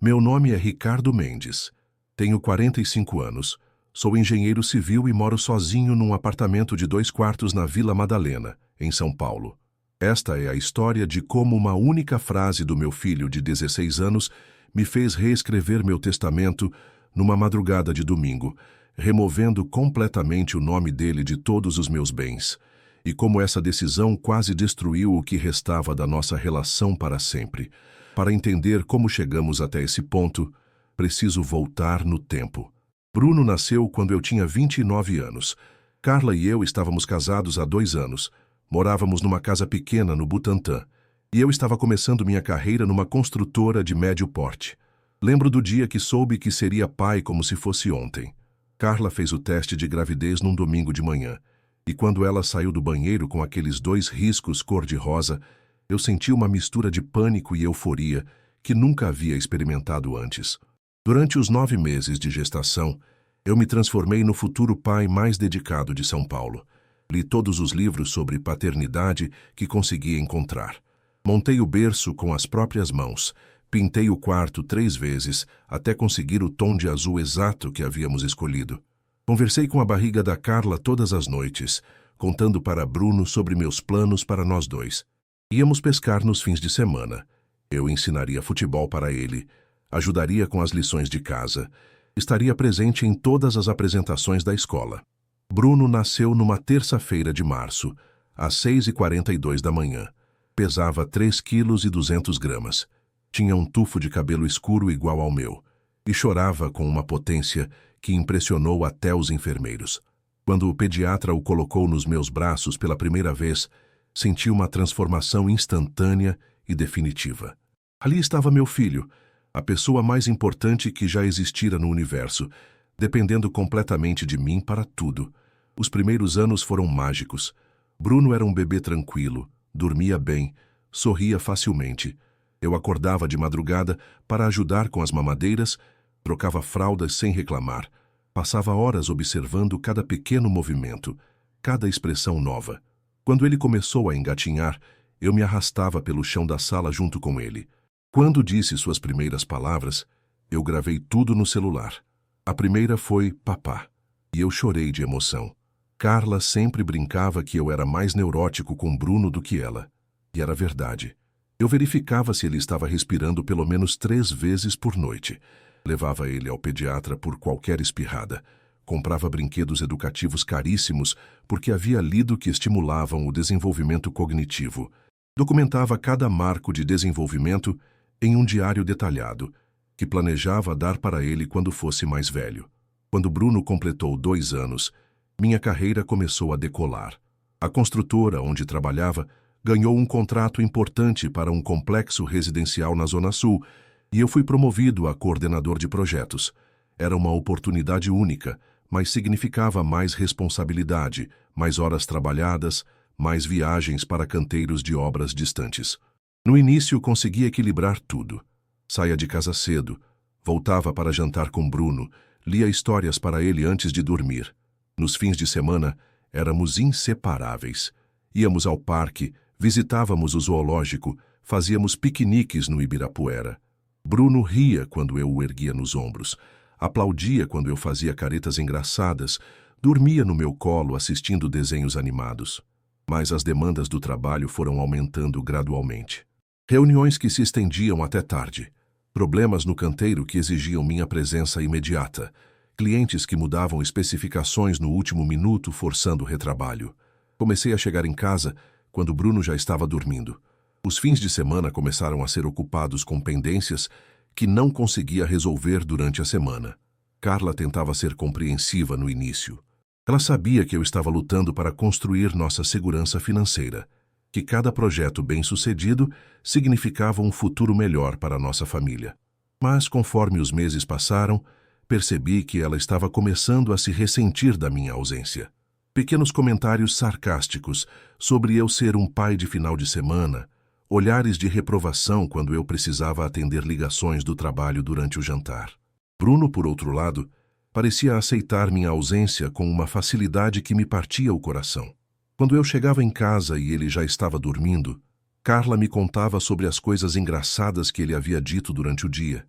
Meu nome é Ricardo Mendes. Tenho 45 anos. Sou engenheiro civil e moro sozinho num apartamento de 2 quartos na Vila Madalena, em São Paulo. Esta é a história de como uma única frase do meu filho de 16 anos me fez reescrever meu testamento numa madrugada de domingo, removendo completamente o nome dele de todos os meus bens, e como essa decisão quase destruiu o que restava da nossa relação para sempre. Para entender como chegamos até esse ponto, preciso voltar no tempo. Bruno nasceu quando eu tinha 29 anos. Carla e eu estávamos casados há 2 anos. Morávamos numa casa pequena no Butantã, e eu estava começando minha carreira numa construtora de médio porte. Lembro do dia que soube que seria pai como se fosse ontem. Carla fez o teste de gravidez num domingo de manhã, e quando ela saiu do banheiro com aqueles 2 riscos cor-de-rosa, eu senti uma mistura de pânico e euforia que nunca havia experimentado antes. Durante os 9 meses de gestação, eu me transformei no futuro pai mais dedicado de São Paulo. Li todos os livros sobre paternidade que consegui encontrar. Montei o berço com as próprias mãos. Pintei o quarto 3 vezes até conseguir o tom de azul exato que havíamos escolhido. Conversei com a barriga da Carla todas as noites, contando para Bruno sobre meus planos para nós dois. Íamos pescar nos fins de semana. Eu ensinaria futebol para ele, ajudaria com as lições de casa, estaria presente em todas as apresentações da escola. Bruno nasceu numa terça-feira de março, às 6h42 da manhã. Pesava 3,2 kg. Tinha um tufo de cabelo escuro igual ao meu, e chorava com uma potência que impressionou até os enfermeiros. Quando o pediatra o colocou nos meus braços pela primeira vez, senti uma transformação instantânea e definitiva. Ali estava meu filho, a pessoa mais importante que já existira no universo, dependendo completamente de mim para tudo. Os primeiros anos foram mágicos. Bruno era um bebê tranquilo, dormia bem, sorria facilmente. Eu acordava de madrugada para ajudar com as mamadeiras, trocava fraldas sem reclamar, passava horas observando cada pequeno movimento, cada expressão nova. Quando ele começou a engatinhar, eu me arrastava pelo chão da sala junto com ele. Quando disse suas primeiras palavras, eu gravei tudo no celular. A primeira foi papá, e eu chorei de emoção. Carla sempre brincava que eu era mais neurótico com Bruno do que ela. E era verdade. Eu verificava se ele estava respirando pelo menos 3 vezes por noite. Levava ele ao pediatra por qualquer espirrada. Comprava brinquedos educativos caríssimos porque havia lido que estimulavam o desenvolvimento cognitivo. Documentava cada marco de desenvolvimento em um diário detalhado, que planejava dar para ele quando fosse mais velho. Quando Bruno completou 2 anos, minha carreira começou a decolar. A construtora onde trabalhava ganhou um contrato importante para um complexo residencial na Zona Sul e eu fui promovido a coordenador de projetos. Era uma oportunidade única, mas significava mais responsabilidade, mais horas trabalhadas, mais viagens para canteiros de obras distantes. No início consegui equilibrar tudo. Saía de casa cedo, voltava para jantar com Bruno, lia histórias para ele antes de dormir. Nos fins de semana, éramos inseparáveis. Íamos ao parque, visitávamos o zoológico, fazíamos piqueniques no Ibirapuera. Bruno ria quando eu o erguia nos ombros, aplaudia quando eu fazia caretas engraçadas, dormia no meu colo assistindo desenhos animados. Mas as demandas do trabalho foram aumentando gradualmente. Reuniões que se estendiam até tarde, problemas no canteiro que exigiam minha presença imediata, clientes que mudavam especificações no último minuto forçando o retrabalho. Comecei a chegar em casa quando Bruno já estava dormindo. Os fins de semana começaram a ser ocupados com pendências que não conseguia resolver durante a semana. Carla tentava ser compreensiva no início. Ela sabia que eu estava lutando para construir nossa segurança financeira, que cada projeto bem-sucedido significava um futuro melhor para nossa família. Mas, conforme os meses passaram, percebi que ela estava começando a se ressentir da minha ausência. Pequenos comentários sarcásticos sobre eu ser um pai de final de semana, olhares de reprovação quando eu precisava atender ligações do trabalho durante o jantar. Bruno, por outro lado, parecia aceitar minha ausência com uma facilidade que me partia o coração. Quando eu chegava em casa e ele já estava dormindo, Carla me contava sobre as coisas engraçadas que ele havia dito durante o dia,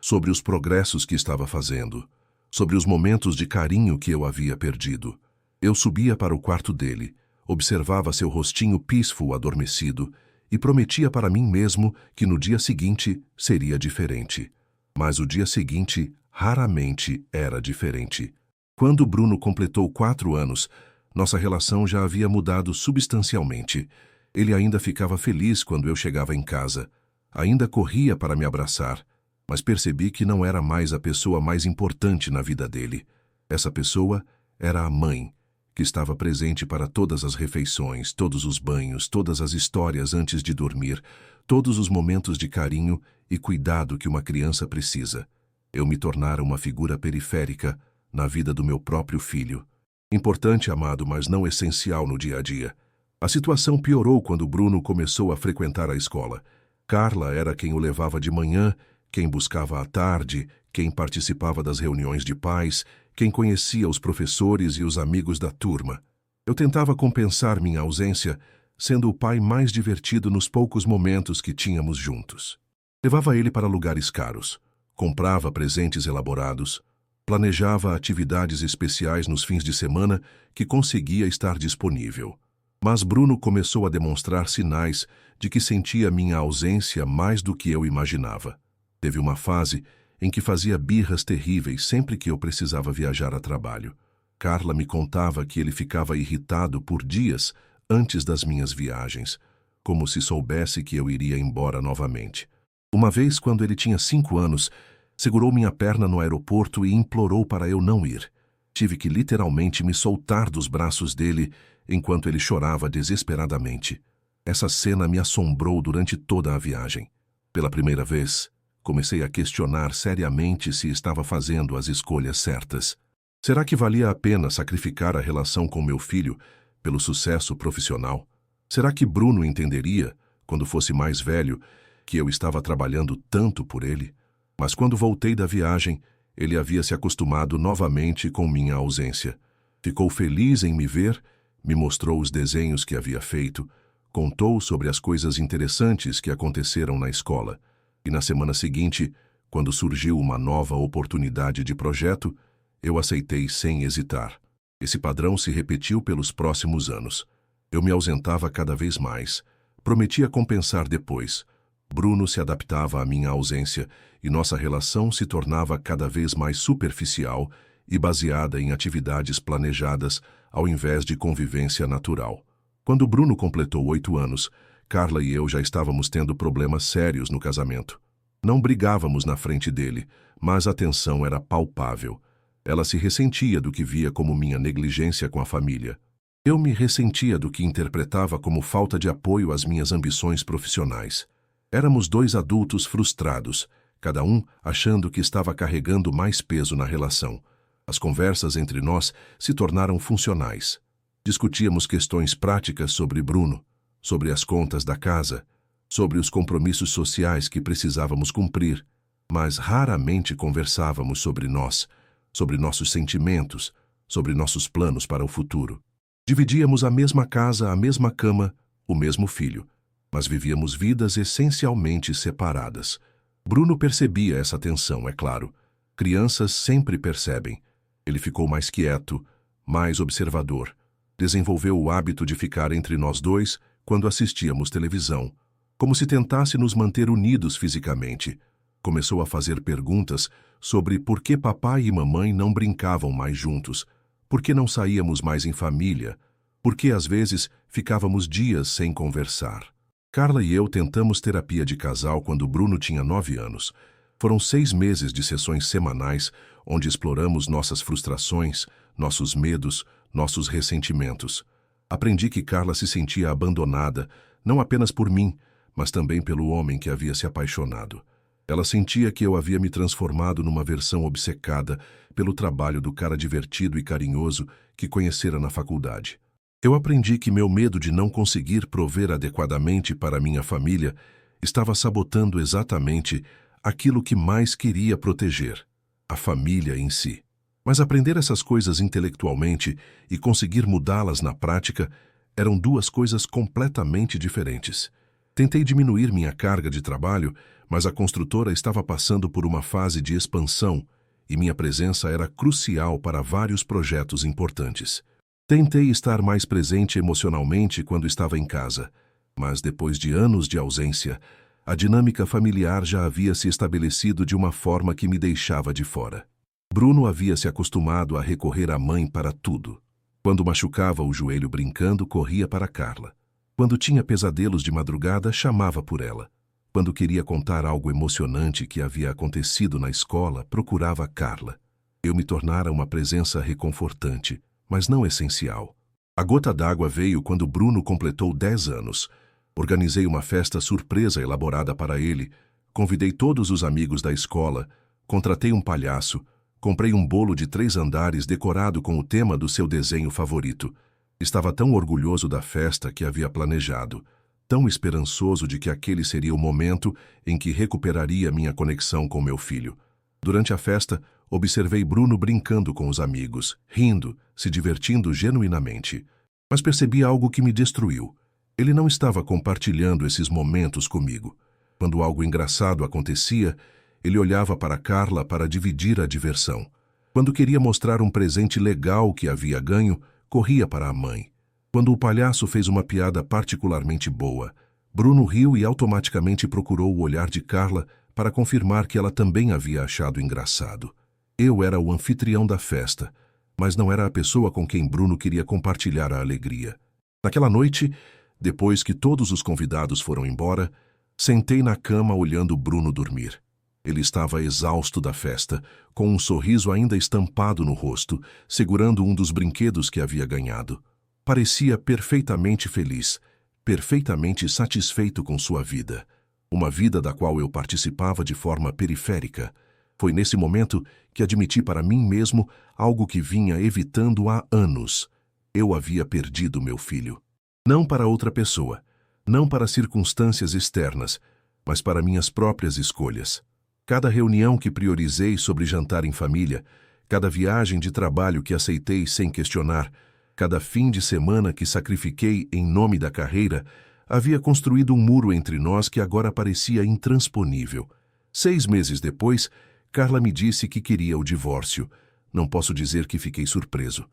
sobre os progressos que estava fazendo, sobre os momentos de carinho que eu havia perdido. Eu subia para o quarto dele, observava seu rostinho peaceful adormecido e prometia para mim mesmo que no dia seguinte seria diferente. Mas o dia seguinte raramente era diferente. Quando Bruno completou 4 anos, nossa relação já havia mudado substancialmente. Ele ainda ficava feliz quando eu chegava em casa. Ainda corria para me abraçar, mas percebi que não era mais a pessoa mais importante na vida dele. Essa pessoa era a mãe, que estava presente para todas as refeições, todos os banhos, todas as histórias antes de dormir, todos os momentos de carinho e cuidado que uma criança precisa. Eu me tornara uma figura periférica na vida do meu próprio filho. Importante, amado, mas não essencial no dia a dia. A situação piorou quando Bruno começou a frequentar a escola. Carla era quem o levava de manhã, quem buscava à tarde, quem participava das reuniões de pais, quem conhecia os professores e os amigos da turma. Eu tentava compensar minha ausência, sendo o pai mais divertido nos poucos momentos que tínhamos juntos. Levava ele para lugares caros, comprava presentes elaborados, planejava atividades especiais nos fins de semana que conseguia estar disponível. Mas Bruno começou a demonstrar sinais de que sentia minha ausência mais do que eu imaginava. Teve uma fase em que fazia birras terríveis sempre que eu precisava viajar a trabalho. Carla me contava que ele ficava irritado por dias antes das minhas viagens, como se soubesse que eu iria embora novamente. Uma vez, quando ele tinha 5 anos, segurou minha perna no aeroporto e implorou para eu não ir. Tive que literalmente me soltar dos braços dele enquanto ele chorava desesperadamente. Essa cena me assombrou durante toda a viagem. Pela primeira vez, comecei a questionar seriamente se estava fazendo as escolhas certas. Será que valia a pena sacrificar a relação com meu filho pelo sucesso profissional? Será que Bruno entenderia, quando fosse mais velho, que eu estava trabalhando tanto por ele? Mas quando voltei da viagem, ele havia se acostumado novamente com minha ausência. Ficou feliz em me ver, me mostrou os desenhos que havia feito, contou sobre as coisas interessantes que aconteceram na escola. E na semana seguinte, quando surgiu uma nova oportunidade de projeto, eu aceitei sem hesitar. Esse padrão se repetiu pelos próximos anos. Eu me ausentava cada vez mais. Prometia compensar depois. Bruno se adaptava à minha ausência e nossa relação se tornava cada vez mais superficial e baseada em atividades planejadas ao invés de convivência natural. Quando Bruno completou 8 anos, Carla e eu já estávamos tendo problemas sérios no casamento. Não brigávamos na frente dele, mas a tensão era palpável. Ela se ressentia do que via como minha negligência com a família. Eu me ressentia do que interpretava como falta de apoio às minhas ambições profissionais. Éramos 2 adultos frustrados, cada um achando que estava carregando mais peso na relação. As conversas entre nós se tornaram funcionais. Discutíamos questões práticas sobre Bruno, sobre as contas da casa, sobre os compromissos sociais que precisávamos cumprir, mas raramente conversávamos sobre nós, sobre nossos sentimentos, sobre nossos planos para o futuro. Dividíamos a mesma casa, a mesma cama, o mesmo filho, mas vivíamos vidas essencialmente separadas. Bruno percebia essa tensão, é claro. Crianças sempre percebem. Ele ficou mais quieto, mais observador. Desenvolveu o hábito de ficar entre nós dois quando assistíamos televisão, como se tentasse nos manter unidos fisicamente. Começou a fazer perguntas sobre por que papai e mamãe não brincavam mais juntos, por que não saíamos mais em família, por que às vezes ficávamos dias sem conversar. Carla e eu tentamos terapia de casal quando Bruno tinha 9 anos. Foram 6 meses de sessões semanais onde exploramos nossas frustrações, nossos medos, nossos ressentimentos. Aprendi que Carla se sentia abandonada, não apenas por mim, mas também pelo homem que havia se apaixonado. Ela sentia que eu havia me transformado numa versão obcecada pelo trabalho do cara divertido e carinhoso que conhecera na faculdade. Eu aprendi que meu medo de não conseguir prover adequadamente para minha família estava sabotando exatamente aquilo que mais queria proteger, a família em si. Mas aprender essas coisas intelectualmente e conseguir mudá-las na prática eram 2 coisas completamente diferentes. Tentei diminuir minha carga de trabalho, mas a construtora estava passando por uma fase de expansão e minha presença era crucial para vários projetos importantes. Tentei estar mais presente emocionalmente quando estava em casa, mas depois de anos de ausência, a dinâmica familiar já havia se estabelecido de uma forma que me deixava de fora. Bruno havia se acostumado a recorrer à mãe para tudo. Quando machucava o joelho brincando, corria para Carla. Quando tinha pesadelos de madrugada, chamava por ela. Quando queria contar algo emocionante que havia acontecido na escola, procurava Carla. Eu me tornara uma presença reconfortante, mas não essencial. A gota d'água veio quando Bruno completou 10 anos. Organizei uma festa surpresa elaborada para ele, convidei todos os amigos da escola, contratei um palhaço, comprei um bolo de 3 andares decorado com o tema do seu desenho favorito. Estava tão orgulhoso da festa que havia planejado, tão esperançoso de que aquele seria o momento em que recuperaria minha conexão com meu filho. Durante a festa, observei Bruno brincando com os amigos, rindo, se divertindo genuinamente. Mas percebi algo que me destruiu. Ele não estava compartilhando esses momentos comigo. Quando algo engraçado acontecia, ele olhava para Carla para dividir a diversão. Quando queria mostrar um presente legal que havia ganho, corria para a mãe. Quando o palhaço fez uma piada particularmente boa, Bruno riu e automaticamente procurou o olhar de Carla para confirmar que ela também havia achado engraçado. Eu era o anfitrião da festa, mas não era a pessoa com quem Bruno queria compartilhar a alegria. Naquela noite, depois que todos os convidados foram embora, sentei na cama olhando Bruno dormir. Ele estava exausto da festa, com um sorriso ainda estampado no rosto, segurando um dos brinquedos que havia ganhado. Parecia perfeitamente feliz, perfeitamente satisfeito com sua vida. Uma vida da qual eu participava de forma periférica. Foi nesse momento que admiti para mim mesmo algo que vinha evitando há anos. Eu havia perdido meu filho. Não para outra pessoa, não para circunstâncias externas, mas para minhas próprias escolhas. Cada reunião que priorizei sobre jantar em família, cada viagem de trabalho que aceitei sem questionar, cada fim de semana que sacrifiquei em nome da carreira, havia construído um muro entre nós que agora parecia intransponível. 6 meses depois, Carla me disse que queria o divórcio. Não posso dizer que fiquei surpreso.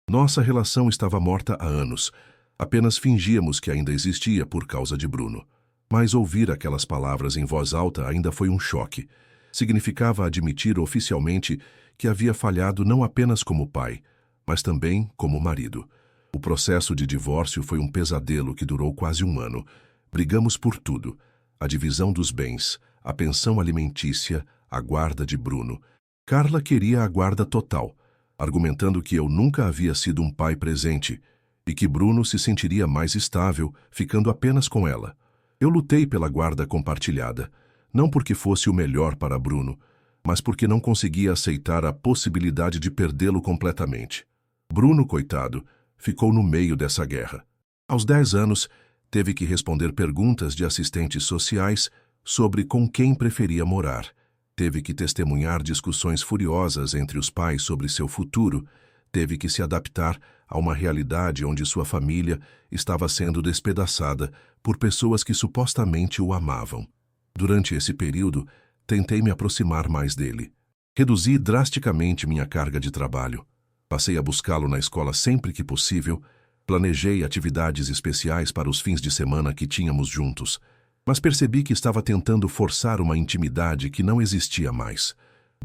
Nossa relação estava morta há anos. Apenas fingíamos que ainda existia por causa de Bruno. Mas ouvir aquelas palavras em voz alta ainda foi um choque. Significava admitir oficialmente que havia falhado não apenas como pai, mas também como marido. O processo de divórcio foi um pesadelo que durou quase 1 ano. Brigamos por tudo: a divisão dos bens, a pensão alimentícia, a guarda de Bruno. Carla queria a guarda total, argumentando que eu nunca havia sido um pai presente e que Bruno se sentiria mais estável ficando apenas com ela. Eu lutei pela guarda compartilhada, não porque fosse o melhor para Bruno, mas porque não conseguia aceitar a possibilidade de perdê-lo completamente. Bruno, coitado, ficou no meio dessa guerra. Aos 10 anos, teve que responder perguntas de assistentes sociais sobre com quem preferia morar. Teve que testemunhar discussões furiosas entre os pais sobre seu futuro. Teve que se adaptar a uma realidade onde sua família estava sendo despedaçada por pessoas que supostamente o amavam. Durante esse período, tentei me aproximar mais dele. Reduzi drasticamente minha carga de trabalho. Passei a buscá-lo na escola sempre que possível. Planejei atividades especiais para os fins de semana que tínhamos juntos. Mas percebi que estava tentando forçar uma intimidade que não existia mais.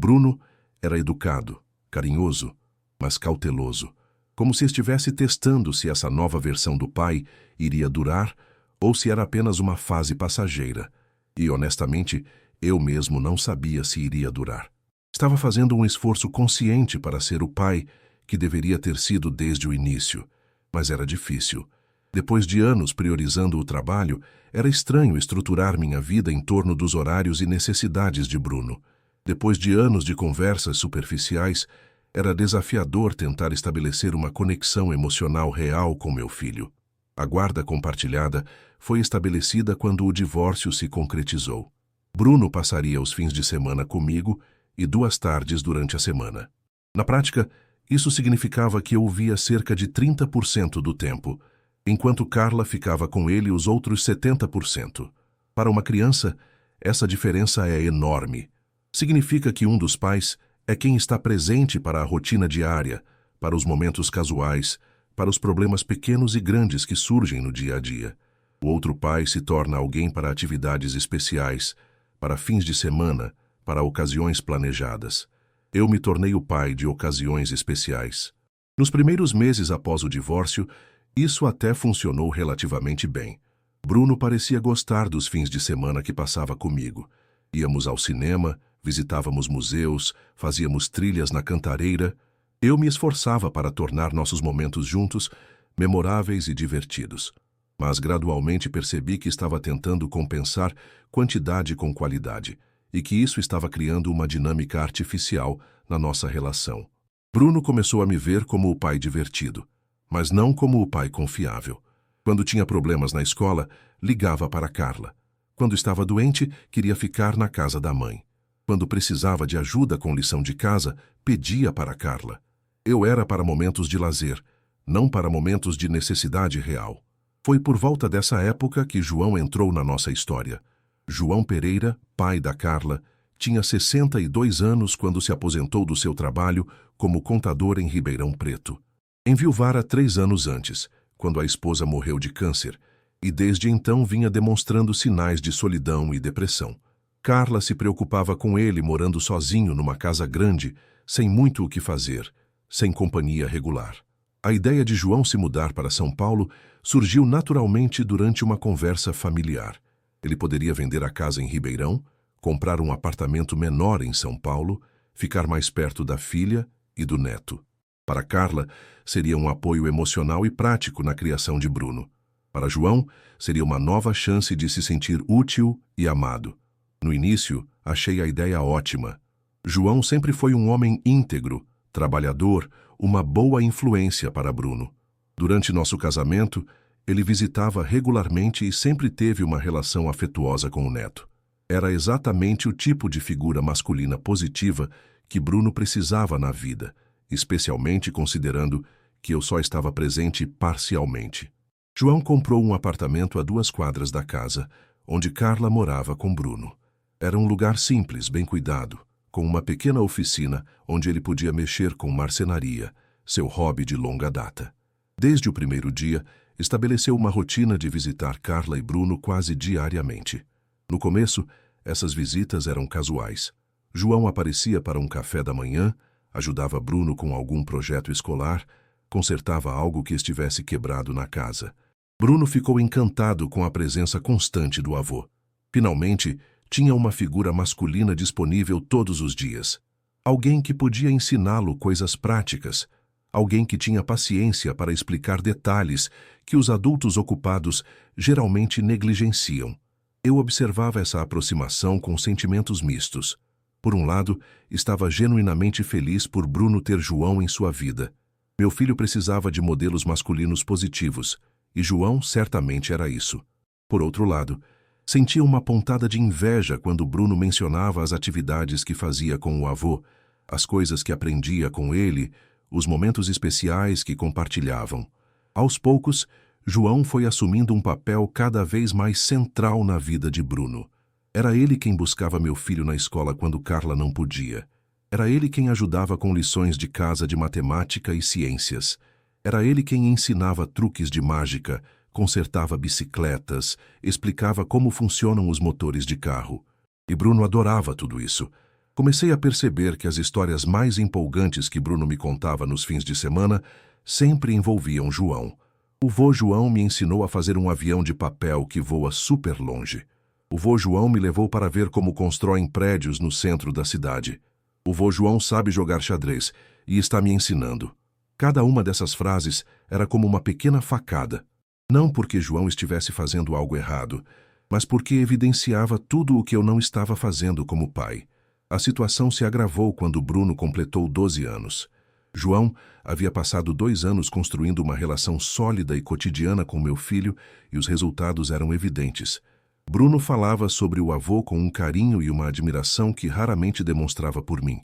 Bruno era educado, carinhoso, mas cauteloso, como se estivesse testando se essa nova versão do pai iria durar ou se era apenas uma fase passageira. E, honestamente, eu mesmo não sabia se iria durar. Estava fazendo um esforço consciente para ser o pai que deveria ter sido desde o início, mas era difícil. Depois de anos priorizando o trabalho, era estranho estruturar minha vida em torno dos horários e necessidades de Bruno. Depois de anos de conversas superficiais, era desafiador tentar estabelecer uma conexão emocional real com meu filho. A guarda compartilhada foi estabelecida quando o divórcio se concretizou. Bruno passaria os fins de semana comigo e 2 tardes durante a semana. Na prática, isso significava que eu o via cerca de 30% do tempo, enquanto Carla ficava com ele os outros 70%. Para uma criança, essa diferença é enorme. Significa que um dos pais é quem está presente para a rotina diária, para os momentos casuais, para os problemas pequenos e grandes que surgem no dia a dia. O outro pai se torna alguém para atividades especiais, para fins de semana, para ocasiões planejadas. Eu me tornei o pai de ocasiões especiais. Nos primeiros meses após o divórcio, isso até funcionou relativamente bem. Bruno parecia gostar dos fins de semana que passava comigo. Íamos ao cinema, visitávamos museus, fazíamos trilhas na cantareira. Eu me esforçava para tornar nossos momentos juntos memoráveis e divertidos. Mas gradualmente percebi que estava tentando compensar quantidade com qualidade e que isso estava criando uma dinâmica artificial na nossa relação. Bruno começou a me ver como o pai divertido, mas não como o pai confiável. Quando tinha problemas na escola, ligava para Carla. Quando estava doente, queria ficar na casa da mãe. Quando precisava de ajuda com lição de casa, pedia para Carla. Eu era para momentos de lazer, não para momentos de necessidade real. Foi por volta dessa época que João entrou na nossa história. João Pereira, pai da Carla, tinha 62 anos quando se aposentou do seu trabalho como contador em Ribeirão Preto. Enviuvara 3 anos antes, quando a esposa morreu de câncer, e desde então vinha demonstrando sinais de solidão e depressão. Carla se preocupava com ele morando sozinho numa casa grande, sem muito o que fazer, sem companhia regular. A ideia de João se mudar para São Paulo surgiu naturalmente durante uma conversa familiar. Ele poderia vender a casa em Ribeirão, comprar um apartamento menor em São Paulo, ficar mais perto da filha e do neto. Para Carla, seria um apoio emocional e prático na criação de Bruno. Para João, seria uma nova chance de se sentir útil e amado. No início, achei a ideia ótima. João sempre foi um homem íntegro, trabalhador, uma boa influência para Bruno. Durante nosso casamento, ele visitava regularmente e sempre teve uma relação afetuosa com o neto. Era exatamente o tipo de figura masculina positiva que Bruno precisava na vida, especialmente considerando que eu só estava presente parcialmente. João comprou um apartamento a 2 quadras da casa, onde Carla morava com Bruno. Era um lugar simples, bem cuidado, com uma pequena oficina onde ele podia mexer com marcenaria, seu hobby de longa data. Desde o primeiro dia, estabeleceu uma rotina de visitar Carla e Bruno quase diariamente. No começo, essas visitas eram casuais. João aparecia para um café da manhã, ajudava Bruno com algum projeto escolar, consertava algo que estivesse quebrado na casa. Bruno ficou encantado com a presença constante do avô. Finalmente, tinha uma figura masculina disponível todos os dias. Alguém que podia ensiná-lo coisas práticas. Alguém que tinha paciência para explicar detalhes que os adultos ocupados geralmente negligenciam. Eu observava essa aproximação com sentimentos mistos. Por um lado, estava genuinamente feliz por Bruno ter João em sua vida. Meu filho precisava de modelos masculinos positivos, e João certamente era isso. Por outro lado, sentia uma pontada de inveja quando Bruno mencionava as atividades que fazia com o avô, as coisas que aprendia com ele, os momentos especiais que compartilhavam. Aos poucos, João foi assumindo um papel cada vez mais central na vida de Bruno. Era ele quem buscava meu filho na escola quando Carla não podia. Era ele quem ajudava com lições de casa de matemática e ciências. Era ele quem ensinava truques de mágica, consertava bicicletas, explicava como funcionam os motores de carro. E Bruno adorava tudo isso. Comecei a perceber que as histórias mais empolgantes que Bruno me contava nos fins de semana sempre envolviam João. O vô João me ensinou a fazer um avião de papel que voa super longe. O vô João me levou para ver como constroem prédios no centro da cidade. O vô João sabe jogar xadrez e está me ensinando. Cada uma dessas frases era como uma pequena facada. Não porque João estivesse fazendo algo errado, mas porque evidenciava tudo o que eu não estava fazendo como pai. A situação se agravou quando Bruno completou 12 anos. João havia passado 2 anos construindo uma relação sólida e cotidiana com meu filho e os resultados eram evidentes. Bruno falava sobre o avô com um carinho e uma admiração que raramente demonstrava por mim.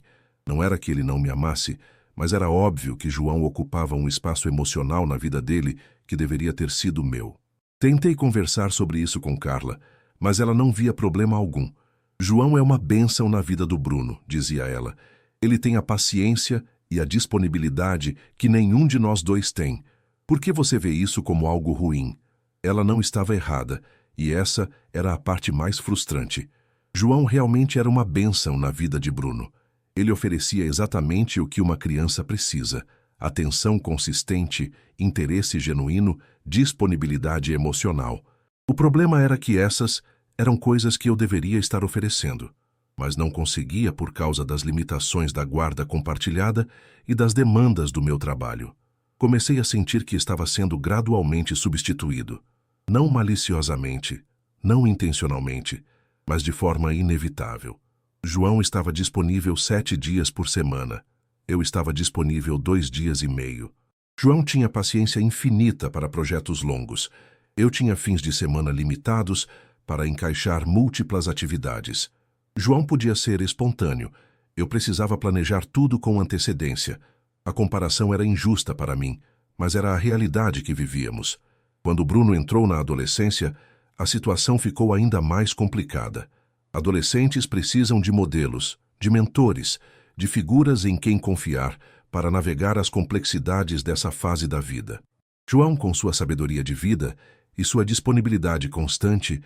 Não era que ele não me amasse, mas era óbvio que João ocupava um espaço emocional na vida dele que deveria ter sido meu. Tentei conversar sobre isso com Carla, mas ela não via problema algum. João é uma bênção na vida do Bruno, dizia ela. Ele tem a paciência e a disponibilidade que nenhum de nós dois tem. Por que você vê isso como algo ruim? Ela não estava errada, e essa era a parte mais frustrante. João realmente era uma bênção na vida de Bruno. Ele oferecia exatamente o que uma criança precisa: atenção consistente, interesse genuíno, disponibilidade emocional. O problema era que essas eram coisas que eu deveria estar oferecendo, mas não conseguia por causa das limitações da guarda compartilhada e das demandas do meu trabalho. Comecei a sentir que estava sendo gradualmente substituído. Não maliciosamente, não intencionalmente, mas de forma inevitável. João estava disponível 7 dias por semana. Eu estava disponível 2 dias e meio. João tinha paciência infinita para projetos longos. Eu tinha fins de semana limitados para encaixar múltiplas atividades. João podia ser espontâneo. Eu precisava planejar tudo com antecedência. A comparação era injusta para mim, mas era a realidade que vivíamos. Quando Bruno entrou na adolescência, a situação ficou ainda mais complicada. Adolescentes precisam de modelos, de mentores, de figuras em quem confiar para navegar as complexidades dessa fase da vida. João, com sua sabedoria de vida e sua disponibilidade constante,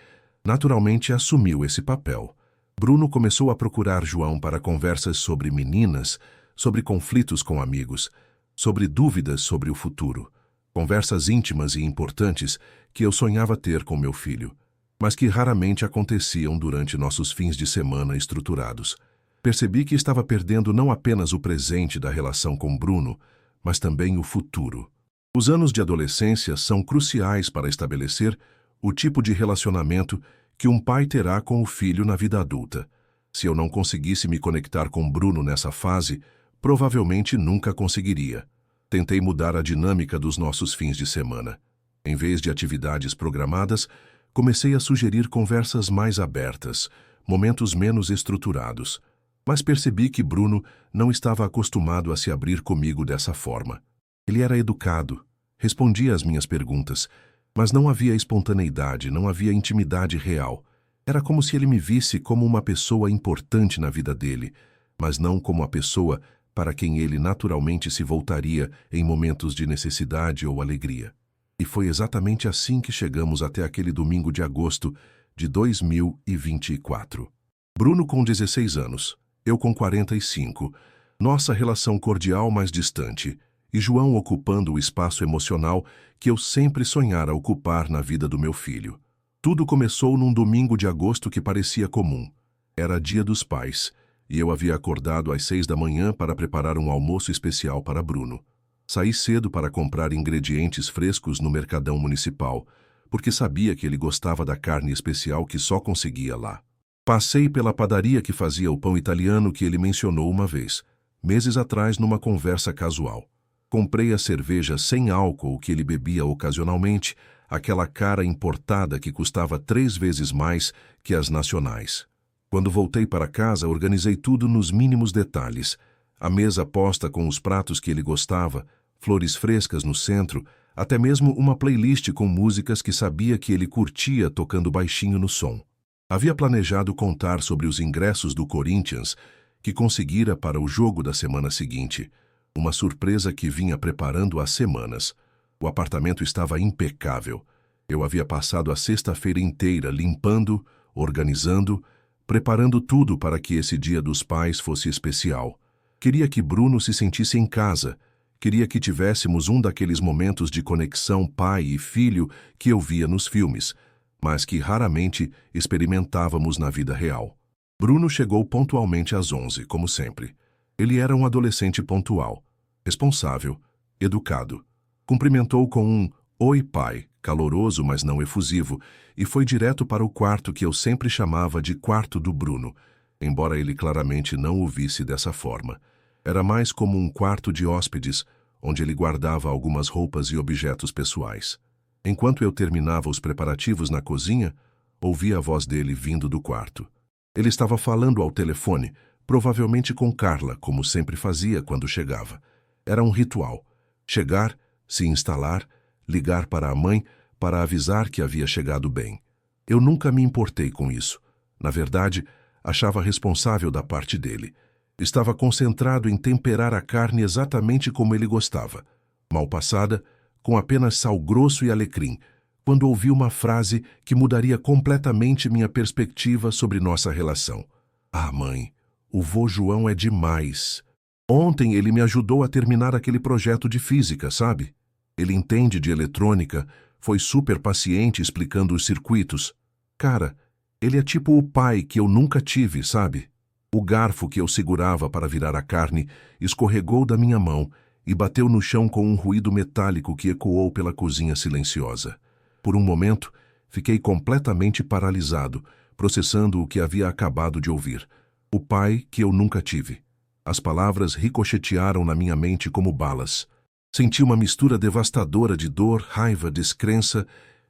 naturalmente assumiu esse papel. Bruno começou a procurar João para conversas sobre meninas, sobre conflitos com amigos, sobre dúvidas sobre o futuro. Conversas íntimas e importantes que eu sonhava ter com meu filho, mas que raramente aconteciam durante nossos fins de semana estruturados. Percebi que estava perdendo não apenas o presente da relação com Bruno, mas também o futuro. Os anos de adolescência são cruciais para estabelecer o tipo de relacionamento que um pai terá com o filho na vida adulta. Se eu não conseguisse me conectar com Bruno nessa fase, provavelmente nunca conseguiria. Tentei mudar a dinâmica dos nossos fins de semana. Em vez de atividades programadas, comecei a sugerir conversas mais abertas, momentos menos estruturados. Mas percebi que Bruno não estava acostumado a se abrir comigo dessa forma. Ele era educado, respondia às minhas perguntas, mas não havia espontaneidade, não havia intimidade real. Era como se ele me visse como uma pessoa importante na vida dele, mas não como a pessoa para quem ele naturalmente se voltaria em momentos de necessidade ou alegria. E foi exatamente assim que chegamos até aquele domingo de agosto de 2024. Bruno com 16 anos, eu com 45, nossa relação cordial mais distante, e João ocupando o espaço emocional que eu sempre sonhara ocupar na vida do meu filho. Tudo começou num domingo de agosto que parecia comum. Era Dia dos Pais, e eu havia acordado às 6 da manhã para preparar um almoço especial para Bruno. Saí cedo para comprar ingredientes frescos no mercadão municipal, porque sabia que ele gostava da carne especial que só conseguia lá. Passei pela padaria que fazia o pão italiano que ele mencionou uma vez, meses atrás numa conversa casual. Comprei a cerveja sem álcool que ele bebia ocasionalmente, aquela cara importada que custava 3 vezes mais que as nacionais. Quando voltei para casa, organizei tudo nos mínimos detalhes. A mesa posta com os pratos que ele gostava, flores frescas no centro, até mesmo uma playlist com músicas que sabia que ele curtia tocando baixinho no som. Havia planejado contar sobre os ingressos do Corinthians que conseguira para o jogo da semana seguinte, uma surpresa que vinha preparando há semanas. O apartamento estava impecável. Eu havia passado a sexta-feira inteira limpando, organizando, preparando tudo para que esse Dia dos Pais fosse especial. Queria que Bruno se sentisse em casa. Queria que tivéssemos um daqueles momentos de conexão pai e filho que eu via nos filmes, mas que raramente experimentávamos na vida real. Bruno chegou pontualmente às 11, como sempre. Ele era um adolescente pontual, responsável, educado. Cumprimentou com um "Oi, pai", caloroso, mas não efusivo, e foi direto para o quarto que eu sempre chamava de quarto do Bruno, embora ele claramente não o visse dessa forma. Era mais como um quarto de hóspedes, onde ele guardava algumas roupas e objetos pessoais. Enquanto eu terminava os preparativos na cozinha, ouvi a voz dele vindo do quarto. Ele estava falando ao telefone, provavelmente com Carla, como sempre fazia quando chegava. Era um ritual. Chegar, se instalar, ligar para a mãe para avisar que havia chegado bem. Eu nunca me importei com isso. Na verdade, achava responsável da parte dele. Estava concentrado em temperar a carne exatamente como ele gostava, mal passada, com apenas sal grosso e alecrim, quando ouvi uma frase que mudaria completamente minha perspectiva sobre nossa relação. Ah, mãe, o vô João é demais. Ontem ele me ajudou a terminar aquele projeto de física, sabe? Ele entende de eletrônica, foi super paciente explicando os circuitos. Cara, ele é tipo o pai que eu nunca tive, sabe? O garfo que eu segurava para virar a carne escorregou da minha mão e bateu no chão com um ruído metálico que ecoou pela cozinha silenciosa. Por um momento, fiquei completamente paralisado, processando o que havia acabado de ouvir. O pai que eu nunca tive. As palavras ricochetearam na minha mente como balas. Senti uma mistura devastadora de dor, raiva, descrença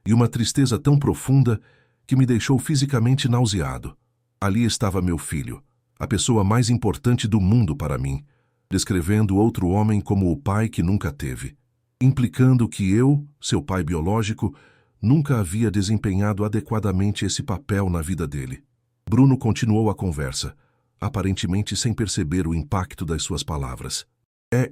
e uma tristeza tão profunda que me deixou fisicamente nauseado. Ali estava meu filho, a pessoa mais importante do mundo para mim, descrevendo outro homem como o pai que nunca teve, implicando que eu, seu pai biológico, nunca havia desempenhado adequadamente esse papel na vida dele. Bruno continuou a conversa, aparentemente sem perceber o impacto das suas palavras.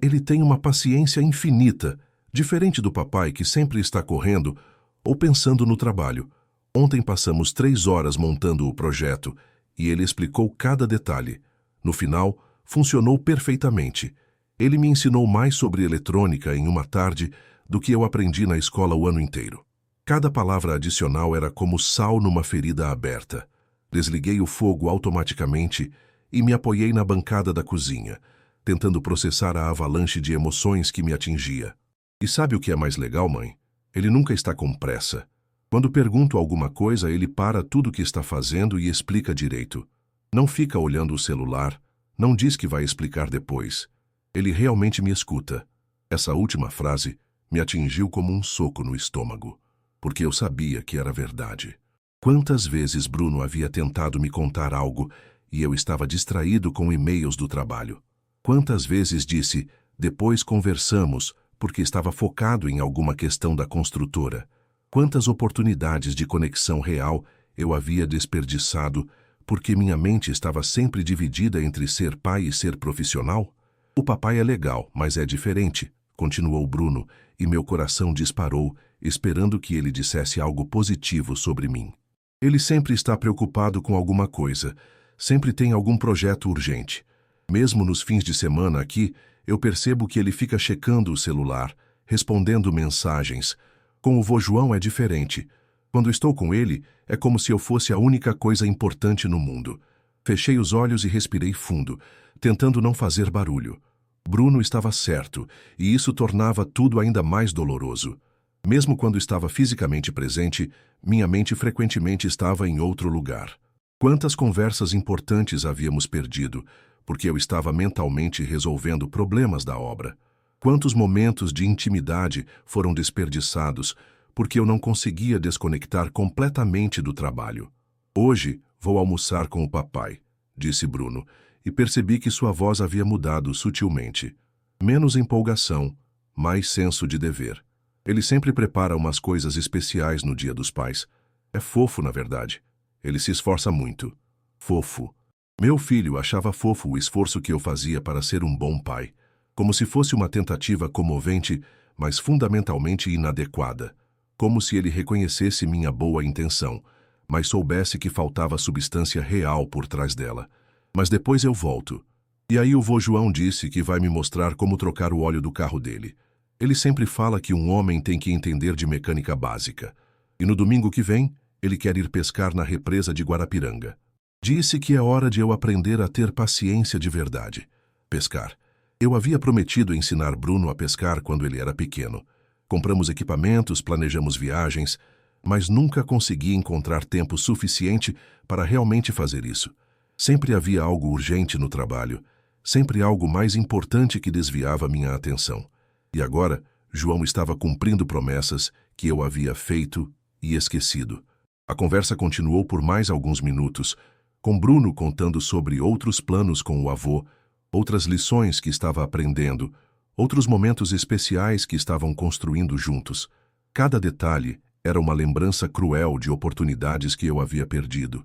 Ele tem uma paciência infinita, diferente do papai que sempre está correndo ou pensando no trabalho. Ontem passamos 3 horas montando o projeto e ele explicou cada detalhe. No final, funcionou perfeitamente. Ele me ensinou mais sobre eletrônica em uma tarde do que eu aprendi na escola o ano inteiro. Cada palavra adicional era como sal numa ferida aberta. Desliguei o fogo automaticamente e me apoiei na bancada da cozinha, tentando processar a avalanche de emoções que me atingia. E sabe o que é mais legal, mãe? Ele nunca está com pressa. Quando pergunto alguma coisa, ele para tudo o que está fazendo e explica direito. Não fica olhando o celular, não diz que vai explicar depois. Ele realmente me escuta. Essa última frase me atingiu como um soco no estômago, porque eu sabia que era verdade. Quantas vezes Bruno havia tentado me contar algo e eu estava distraído com e-mails do trabalho? Quantas vezes disse, depois conversamos, porque estava focado em alguma questão da construtora? Quantas oportunidades de conexão real eu havia desperdiçado porque minha mente estava sempre dividida entre ser pai e ser profissional? O papai é legal, mas é diferente, continuou Bruno, e meu coração disparou, esperando que ele dissesse algo positivo sobre mim. Ele sempre está preocupado com alguma coisa, sempre tem algum projeto urgente. Mesmo nos fins de semana aqui, eu percebo que ele fica checando o celular, respondendo mensagens. Com o vô João é diferente. Quando estou com ele, é como se eu fosse a única coisa importante no mundo. Fechei os olhos e respirei fundo, tentando não fazer barulho. Bruno estava certo, e isso tornava tudo ainda mais doloroso. Mesmo quando estava fisicamente presente, minha mente frequentemente estava em outro lugar. Quantas conversas importantes havíamos perdido, porque eu estava mentalmente resolvendo problemas da obra. Quantos momentos de intimidade foram desperdiçados, porque eu não conseguia desconectar completamente do trabalho. Hoje vou almoçar com o papai, disse Bruno, e percebi que sua voz havia mudado sutilmente. Menos empolgação, mais senso de dever. Ele sempre prepara umas coisas especiais no Dia dos Pais. É fofo, na verdade. Ele se esforça muito. Fofo. Meu filho achava fofo o esforço que eu fazia para ser um bom pai, como se fosse uma tentativa comovente, mas fundamentalmente inadequada. Como se ele reconhecesse minha boa intenção, mas soubesse que faltava substância real por trás dela. Mas depois eu volto. E aí o vô João disse que vai me mostrar como trocar o óleo do carro dele. Ele sempre fala que um homem tem que entender de mecânica básica. E no domingo que vem, ele quer ir pescar na represa de Guarapiranga. Disse que é hora de eu aprender a ter paciência de verdade. Pescar. Eu havia prometido ensinar Bruno a pescar quando ele era pequeno. Compramos equipamentos, planejamos viagens, mas nunca consegui encontrar tempo suficiente para realmente fazer isso. Sempre havia algo urgente no trabalho, sempre algo mais importante que desviava minha atenção. E agora, João estava cumprindo promessas que eu havia feito e esquecido. A conversa continuou por mais alguns minutos, com Bruno contando sobre outros planos com o avô, outras lições que estava aprendendo, outros momentos especiais que estavam construindo juntos. Cada detalhe era uma lembrança cruel de oportunidades que eu havia perdido.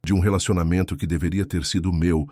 de um relacionamento que deveria ter sido meu,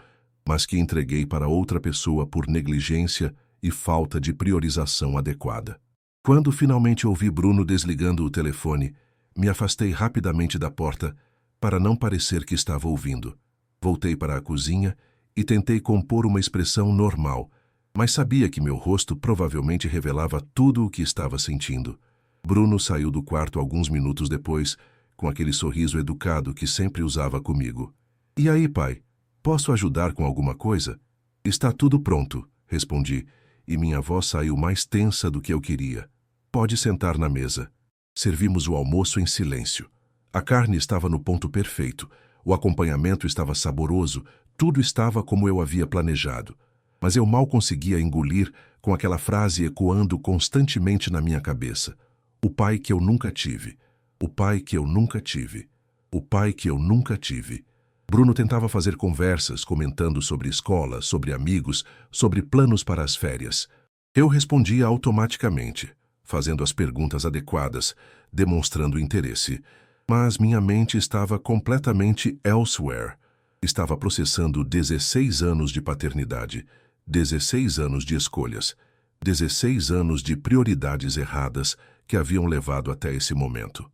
mas que entreguei para outra pessoa por negligência e falta de priorização adequada. Quando finalmente ouvi Bruno desligando o telefone, me afastei rapidamente da porta para não parecer que estava ouvindo. Voltei para a cozinha e tentei compor uma expressão normal, mas sabia que meu rosto provavelmente revelava tudo o que estava sentindo. Bruno saiu do quarto alguns minutos depois, com aquele sorriso educado que sempre usava comigo. "E aí, pai? Posso ajudar com alguma coisa?" "Está tudo pronto", respondi, e minha voz saiu mais tensa do que eu queria. "Pode sentar na mesa." Servimos o almoço em silêncio. A carne estava no ponto perfeito, o acompanhamento estava saboroso, tudo estava como eu havia planejado. Mas eu mal conseguia engolir com aquela frase ecoando constantemente na minha cabeça. O pai que eu nunca tive. O pai que eu nunca tive. O pai que eu nunca tive. Bruno tentava fazer conversas, comentando sobre escola, sobre amigos, sobre planos para as férias. Eu respondia automaticamente, fazendo as perguntas adequadas, demonstrando interesse. Mas minha mente estava completamente elsewhere. Estava processando 16 anos de paternidade, 16 anos de escolhas, 16 anos de prioridades erradas que haviam levado até esse momento.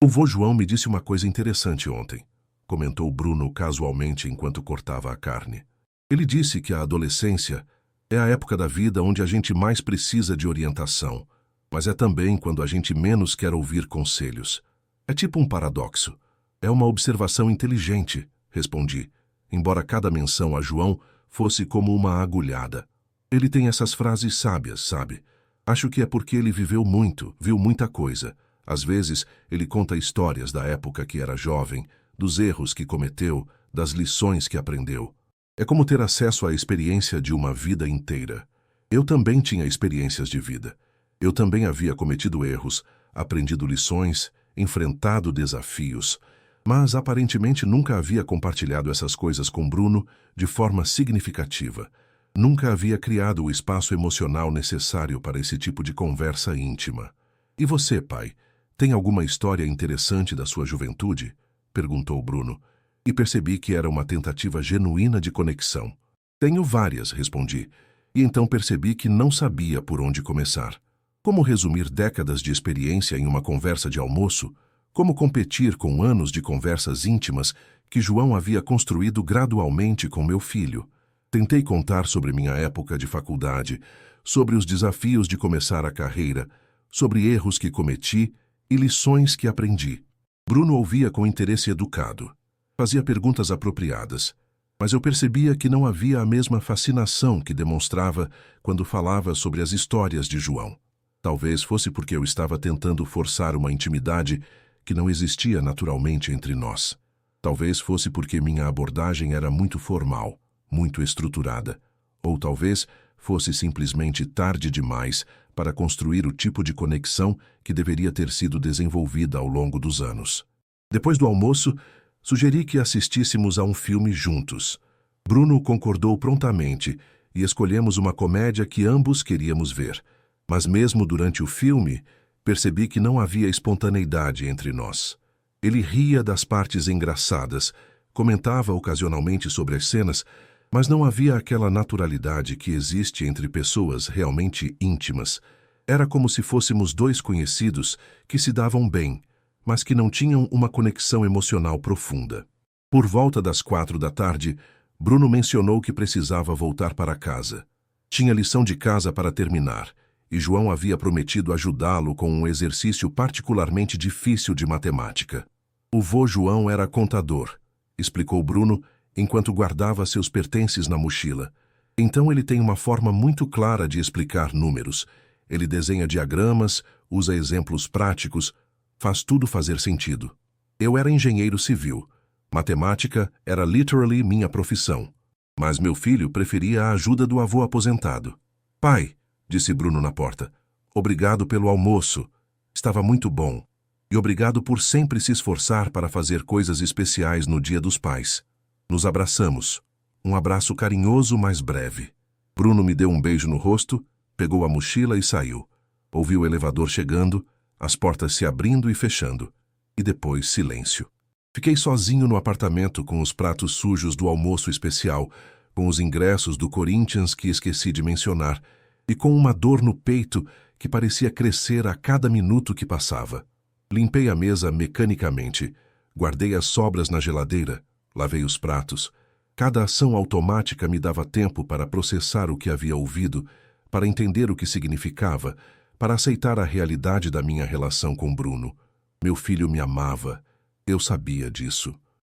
"O vô João me disse uma coisa interessante ontem", comentou Bruno casualmente enquanto cortava a carne. "Ele disse que a adolescência é a época da vida onde a gente mais precisa de orientação, mas é também quando a gente menos quer ouvir conselhos. É tipo um paradoxo. É uma observação inteligente", respondi, embora cada menção a João fosse como uma agulhada. "Ele tem essas frases sábias, sabe? Acho que é porque ele viveu muito, viu muita coisa. Às vezes, ele conta histórias da época que era jovem, dos erros que cometeu, das lições que aprendeu. É como ter acesso à experiência de uma vida inteira. Eu também tinha experiências de vida. Eu também havia cometido erros, aprendido lições, enfrentado desafios, mas aparentemente nunca havia compartilhado essas coisas com Bruno de forma significativa. Nunca havia criado o espaço emocional necessário para esse tipo de conversa íntima. E você, pai, tem alguma história interessante da sua juventude?" perguntou Bruno, e percebi que era uma tentativa genuína de conexão. "Tenho várias", respondi, e então percebi que não sabia por onde começar. Como resumir décadas de experiência em uma conversa de almoço? Como competir com anos de conversas íntimas que João havia construído gradualmente com meu filho? Tentei contar sobre minha época de faculdade, sobre os desafios de começar a carreira, sobre erros que cometi e lições que aprendi. Bruno ouvia com interesse educado. Fazia perguntas apropriadas, mas eu percebia que não havia a mesma fascinação que demonstrava quando falava sobre as histórias de João. Talvez fosse porque eu estava tentando forçar uma intimidade que não existia naturalmente entre nós. Talvez fosse porque minha abordagem era muito formal, muito estruturada. Ou talvez fosse simplesmente tarde demais para construir o tipo de conexão que deveria ter sido desenvolvida ao longo dos anos. Depois do almoço, sugeri que assistíssemos a um filme juntos. Bruno concordou prontamente e escolhemos uma comédia que ambos queríamos ver. Mas mesmo durante o filme, percebi que não havia espontaneidade entre nós. Ele ria das partes engraçadas, comentava ocasionalmente sobre as cenas, mas não havia aquela naturalidade que existe entre pessoas realmente íntimas. Era como se fôssemos dois conhecidos que se davam bem, mas que não tinham uma conexão emocional profunda. Por volta das 4 da tarde, Bruno mencionou que precisava voltar para casa. Tinha lição de casa para terminar, e João havia prometido ajudá-lo com um exercício particularmente difícil de matemática. "O vô João era contador", explicou Bruno, enquanto guardava seus pertences na mochila. "Então ele tem uma forma muito clara de explicar números. Ele desenha diagramas, usa exemplos práticos, faz tudo fazer sentido. Eu era engenheiro civil. Matemática era literally minha profissão. Mas meu filho preferia a ajuda do avô aposentado." "Pai", disse Bruno na porta, "obrigado pelo almoço. Estava muito bom. E obrigado por sempre se esforçar para fazer coisas especiais no Dia dos Pais." Nos abraçamos. Um abraço carinhoso, mas breve. Bruno me deu um beijo no rosto, pegou a mochila e saiu. Ouvi o elevador chegando, as portas se abrindo e fechando. E depois silêncio. Fiquei sozinho no apartamento com os pratos sujos do almoço especial, com os ingressos do Corinthians que esqueci de mencionar, e com uma dor no peito que parecia crescer a cada minuto que passava. Limpei a mesa mecanicamente, guardei as sobras na geladeira, lavei os pratos. Cada ação automática me dava tempo para processar o que havia ouvido, para entender o que significava, para aceitar a realidade da minha relação com Bruno. Meu filho me amava. Eu sabia disso.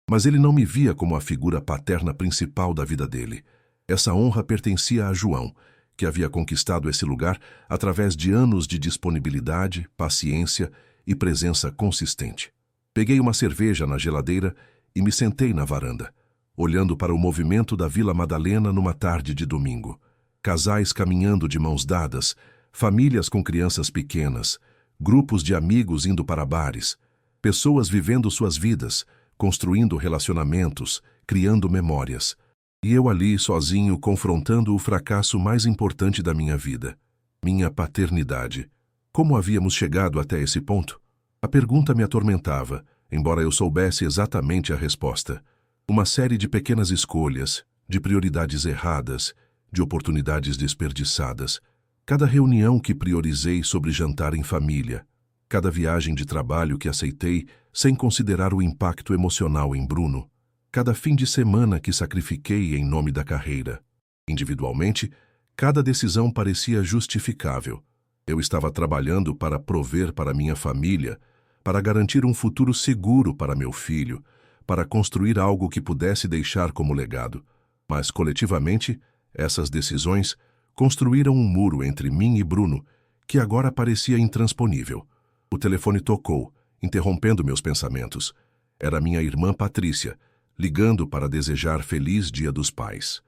Mas ele não me via como a figura paterna principal da vida dele. Essa honra pertencia a João, que havia conquistado esse lugar através de anos de disponibilidade, paciência e presença consistente. Peguei uma cerveja na geladeira e me sentei na varanda, olhando para o movimento da Vila Madalena numa tarde de domingo. Casais caminhando de mãos dadas, famílias com crianças pequenas, grupos de amigos indo para bares, pessoas vivendo suas vidas, construindo relacionamentos, criando memórias. E eu ali, sozinho, confrontando o fracasso mais importante da minha vida, minha paternidade. Como havíamos chegado até esse ponto? A pergunta me atormentava, embora eu soubesse exatamente a resposta. Uma série de pequenas escolhas, de prioridades erradas, de oportunidades desperdiçadas. Cada reunião que priorizei sobre jantar em família. Cada viagem de trabalho que aceitei sem considerar o impacto emocional em Bruno. Cada fim de semana que sacrifiquei em nome da carreira. Individualmente, cada decisão parecia justificável. Eu estava trabalhando para prover para minha família, para garantir um futuro seguro para meu filho, para construir algo que pudesse deixar como legado. Mas, coletivamente, essas decisões construíram um muro entre mim e Bruno, que agora parecia intransponível. O telefone tocou, interrompendo meus pensamentos. Era minha irmã Patrícia, ligando para desejar feliz Dia dos Pais.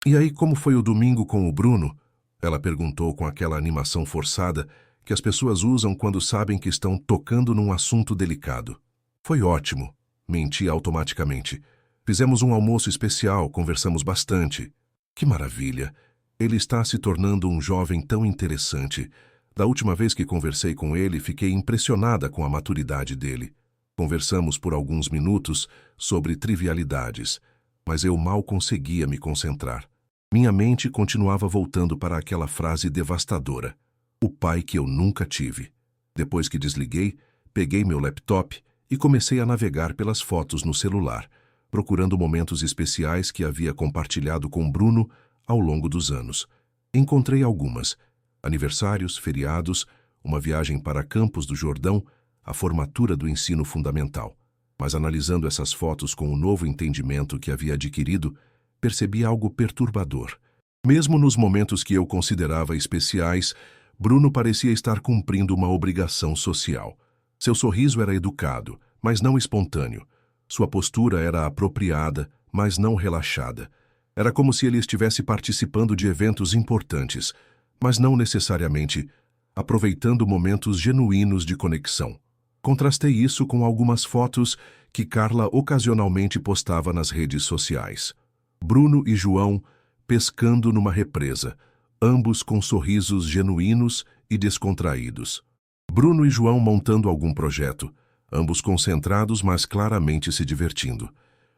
"E aí, como foi o domingo com o Bruno?" Ela perguntou com aquela animação forçada que as pessoas usam quando sabem que estão tocando num assunto delicado. "Foi ótimo", menti automaticamente. "Fizemos um almoço especial, conversamos bastante." "Que maravilha! Ele está se tornando um jovem tão interessante. Da última vez que conversei com ele, fiquei impressionada com a maturidade dele. Conversamos por alguns minutos sobre trivialidades, mas eu mal conseguia me concentrar. Minha mente continuava voltando para aquela frase devastadora: o pai que eu nunca tive. Depois que desliguei, peguei meu laptop e comecei a navegar pelas fotos no celular, procurando momentos especiais que havia compartilhado com Bruno ao longo dos anos. Encontrei algumas: aniversários, feriados, uma viagem para Campos do Jordão, a formatura do ensino fundamental. Mas analisando essas fotos com o novo entendimento que havia adquirido, percebi algo perturbador. Mesmo nos momentos que eu considerava especiais, Bruno parecia estar cumprindo uma obrigação social. Seu sorriso era educado, mas não espontâneo. Sua postura era apropriada, mas não relaxada. Era como se ele estivesse participando de eventos importantes, mas não necessariamente aproveitando momentos genuínos de conexão. Contrastei isso com algumas fotos que Carla ocasionalmente postava nas redes sociais. Bruno e João pescando numa represa, ambos com sorrisos genuínos e descontraídos. Bruno e João montando algum projeto, ambos concentrados, mas claramente se divertindo.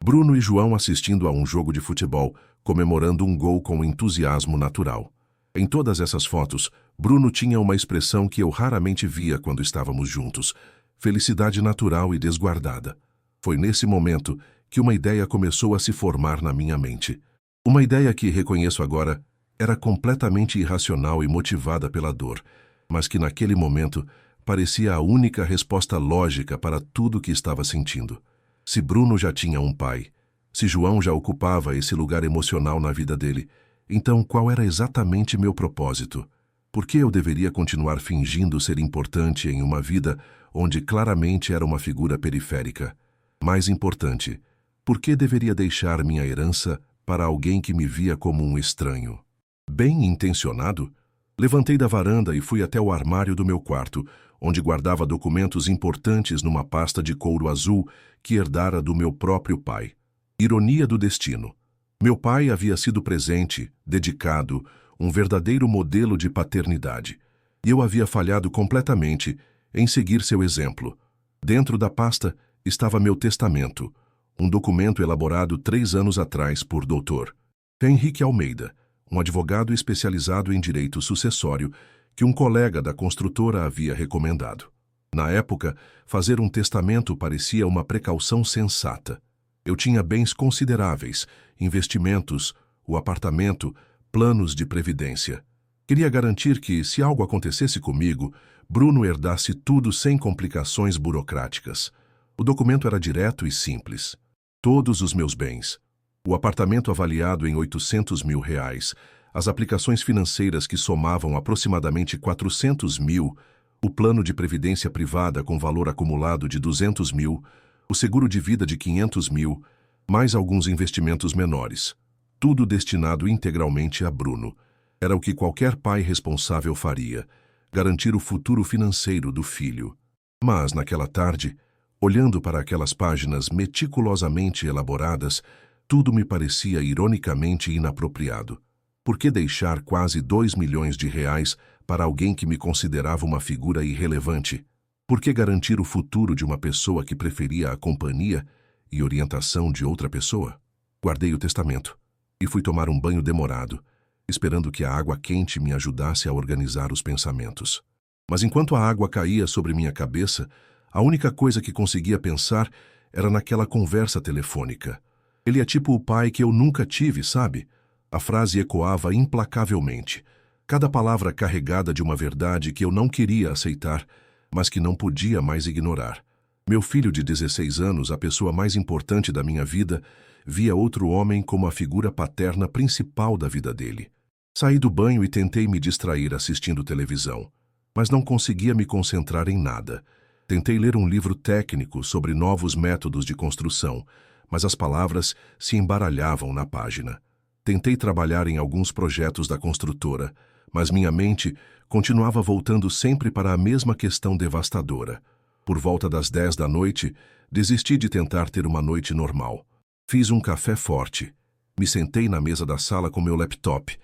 Bruno e João assistindo a um jogo de futebol, comemorando um gol com entusiasmo natural. Em todas essas fotos, Bruno tinha uma expressão que eu raramente via quando estávamos juntos: felicidade natural e desguardada. Foi nesse momento que uma ideia começou a se formar na minha mente. Uma ideia que, reconheço agora, era completamente irracional e motivada pela dor, mas que naquele momento parecia a única resposta lógica para tudo que estava sentindo. Se Bruno já tinha um pai, se João já ocupava esse lugar emocional na vida dele, então qual era exatamente meu propósito? Por que eu deveria continuar fingindo ser importante em uma vida onde claramente era uma figura periférica? Mais importante, por que deveria deixar minha herança para alguém que me via como um estranho? Bem intencionado, levantei da varanda e fui até o armário do meu quarto, onde guardava documentos importantes numa pasta de couro azul que herdara do meu próprio pai. Ironia do destino. Meu pai havia sido presente, dedicado, um verdadeiro modelo de paternidade. E eu havia falhado completamente em seguir seu exemplo. Dentro da pasta estava meu testamento, um documento elaborado 3 anos atrás por Dr. Henrique Almeida, um advogado especializado em direito sucessório que um colega da construtora havia recomendado. Na época, fazer um testamento parecia uma precaução sensata. Eu tinha bens consideráveis, investimentos, o apartamento, planos de previdência. Queria garantir que, se algo acontecesse comigo, Bruno herdasse tudo sem complicações burocráticas. O documento era direto e simples. Todos os meus bens. O apartamento avaliado em R$ 800 mil, as aplicações financeiras que somavam aproximadamente 400 mil, o plano de previdência privada com valor acumulado de 200 mil, o seguro de vida de 500 mil, mais alguns investimentos menores. Tudo destinado integralmente a Bruno. Era o que qualquer pai responsável faria, garantir o futuro financeiro do filho. Mas, naquela tarde, olhando para aquelas páginas meticulosamente elaboradas, tudo me parecia ironicamente inapropriado. Por que deixar quase R$ 2 milhões para alguém que me considerava uma figura irrelevante? Por que garantir o futuro de uma pessoa que preferia a companhia e orientação de outra pessoa? Guardei o testamento e fui tomar um banho demorado, esperando que a água quente me ajudasse a organizar os pensamentos. Mas enquanto a água caía sobre minha cabeça, a única coisa que conseguia pensar era naquela conversa telefônica. Ele é tipo o pai que eu nunca tive, sabe? A frase ecoava implacavelmente, cada palavra carregada de uma verdade que eu não queria aceitar, mas que não podia mais ignorar. Meu filho de 16 anos, a pessoa mais importante da minha vida, via outro homem como a figura paterna principal da vida dele. Saí do banho e tentei me distrair assistindo televisão, mas não conseguia me concentrar em nada. Tentei ler um livro técnico sobre novos métodos de construção, mas as palavras se embaralhavam na página. Tentei trabalhar em alguns projetos da construtora, mas minha mente continuava voltando sempre para a mesma questão devastadora. Por volta das 10 da noite, desisti de tentar ter uma noite normal. Fiz um café forte, me sentei na mesa da sala com meu laptop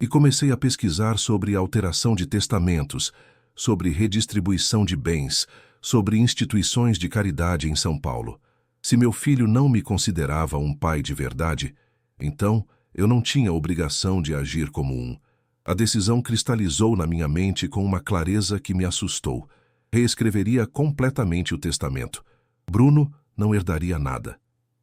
e comecei a pesquisar sobre alteração de testamentos, sobre redistribuição de bens, sobre instituições de caridade em São Paulo. Se meu filho não me considerava um pai de verdade, então eu não tinha obrigação de agir como um. A decisão cristalizou na minha mente com uma clareza que me assustou. Reescreveria completamente o testamento. Bruno não herdaria nada.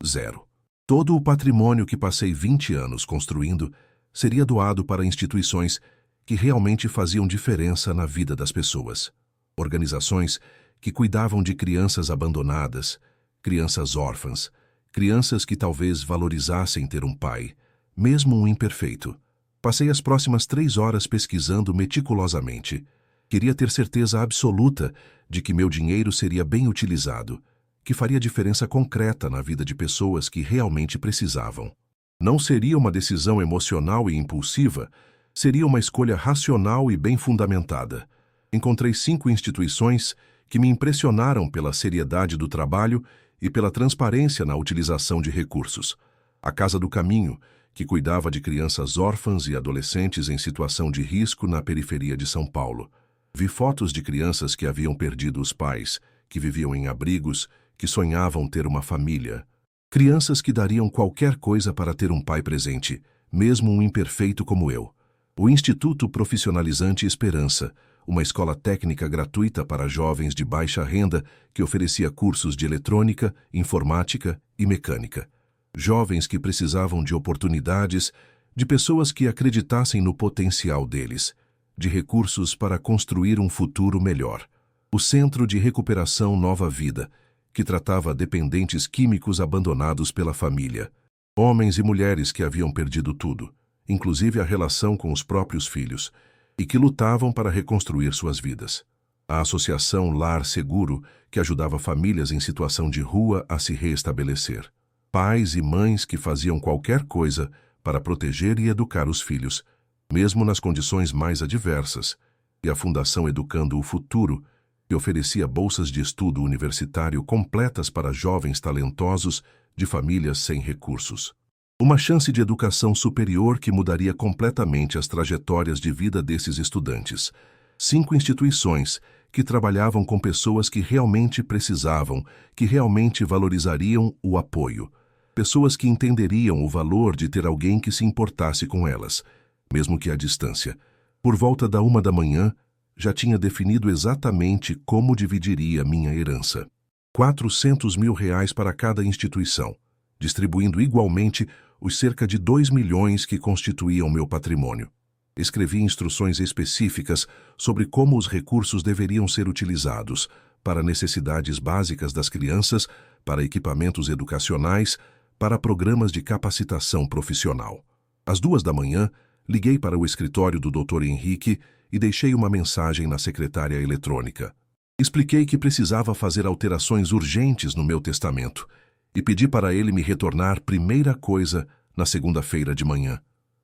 0. Todo o patrimônio que passei 20 anos construindo seria doado para instituições que realmente faziam diferença na vida das pessoas. Organizações que cuidavam de crianças abandonadas, crianças órfãs, crianças que talvez valorizassem ter um pai, mesmo um imperfeito. Passei as próximas 3 horas pesquisando meticulosamente. Queria ter certeza absoluta de que meu dinheiro seria bem utilizado, que faria diferença concreta na vida de pessoas que realmente precisavam. Não seria uma decisão emocional e impulsiva, seria uma escolha racional e bem fundamentada. Encontrei 5 instituições que me impressionaram pela seriedade do trabalho e pela transparência na utilização de recursos. A Casa do Caminho, que cuidava de crianças órfãs e adolescentes em situação de risco na periferia de São Paulo. Vi fotos de crianças que haviam perdido os pais, que viviam em abrigos, que sonhavam ter uma família. Crianças que dariam qualquer coisa para ter um pai presente, mesmo um imperfeito como eu. O Instituto Profissionalizante Esperança, uma escola técnica gratuita para jovens de baixa renda que oferecia cursos de eletrônica, informática e mecânica. Jovens que precisavam de oportunidades, de pessoas que acreditassem no potencial deles, de recursos para construir um futuro melhor. O Centro de Recuperação Nova Vida, que tratava dependentes químicos abandonados pela família. Homens e mulheres que haviam perdido tudo, inclusive a relação com os próprios filhos, e que lutavam para reconstruir suas vidas. A Associação Lar Seguro, que ajudava famílias em situação de rua a se reestabelecer. Pais e mães que faziam qualquer coisa para proteger e educar os filhos, mesmo nas condições mais adversas, e a Fundação Educando o Futuro, que oferecia bolsas de estudo universitário completas para jovens talentosos de famílias sem recursos. Uma chance de educação superior que mudaria completamente as trajetórias de vida desses estudantes. 5 instituições que trabalhavam com pessoas que realmente precisavam, que realmente valorizariam o apoio. Pessoas que entenderiam o valor de ter alguém que se importasse com elas, mesmo que à distância. Por volta da 1 da manhã, já tinha definido exatamente como dividiria minha herança. 400 mil reais para cada instituição, distribuindo igualmente os cerca de 2 milhões que constituíam meu patrimônio. Escrevi instruções específicas sobre como os recursos deveriam ser utilizados para necessidades básicas das crianças, para equipamentos educacionais, para programas de capacitação profissional. Às 2 da manhã, liguei para o escritório do Dr. Henrique e deixei uma mensagem na secretária eletrônica. Expliquei que precisava fazer alterações urgentes no meu testamento e pedi para ele me retornar primeira coisa na segunda-feira de manhã.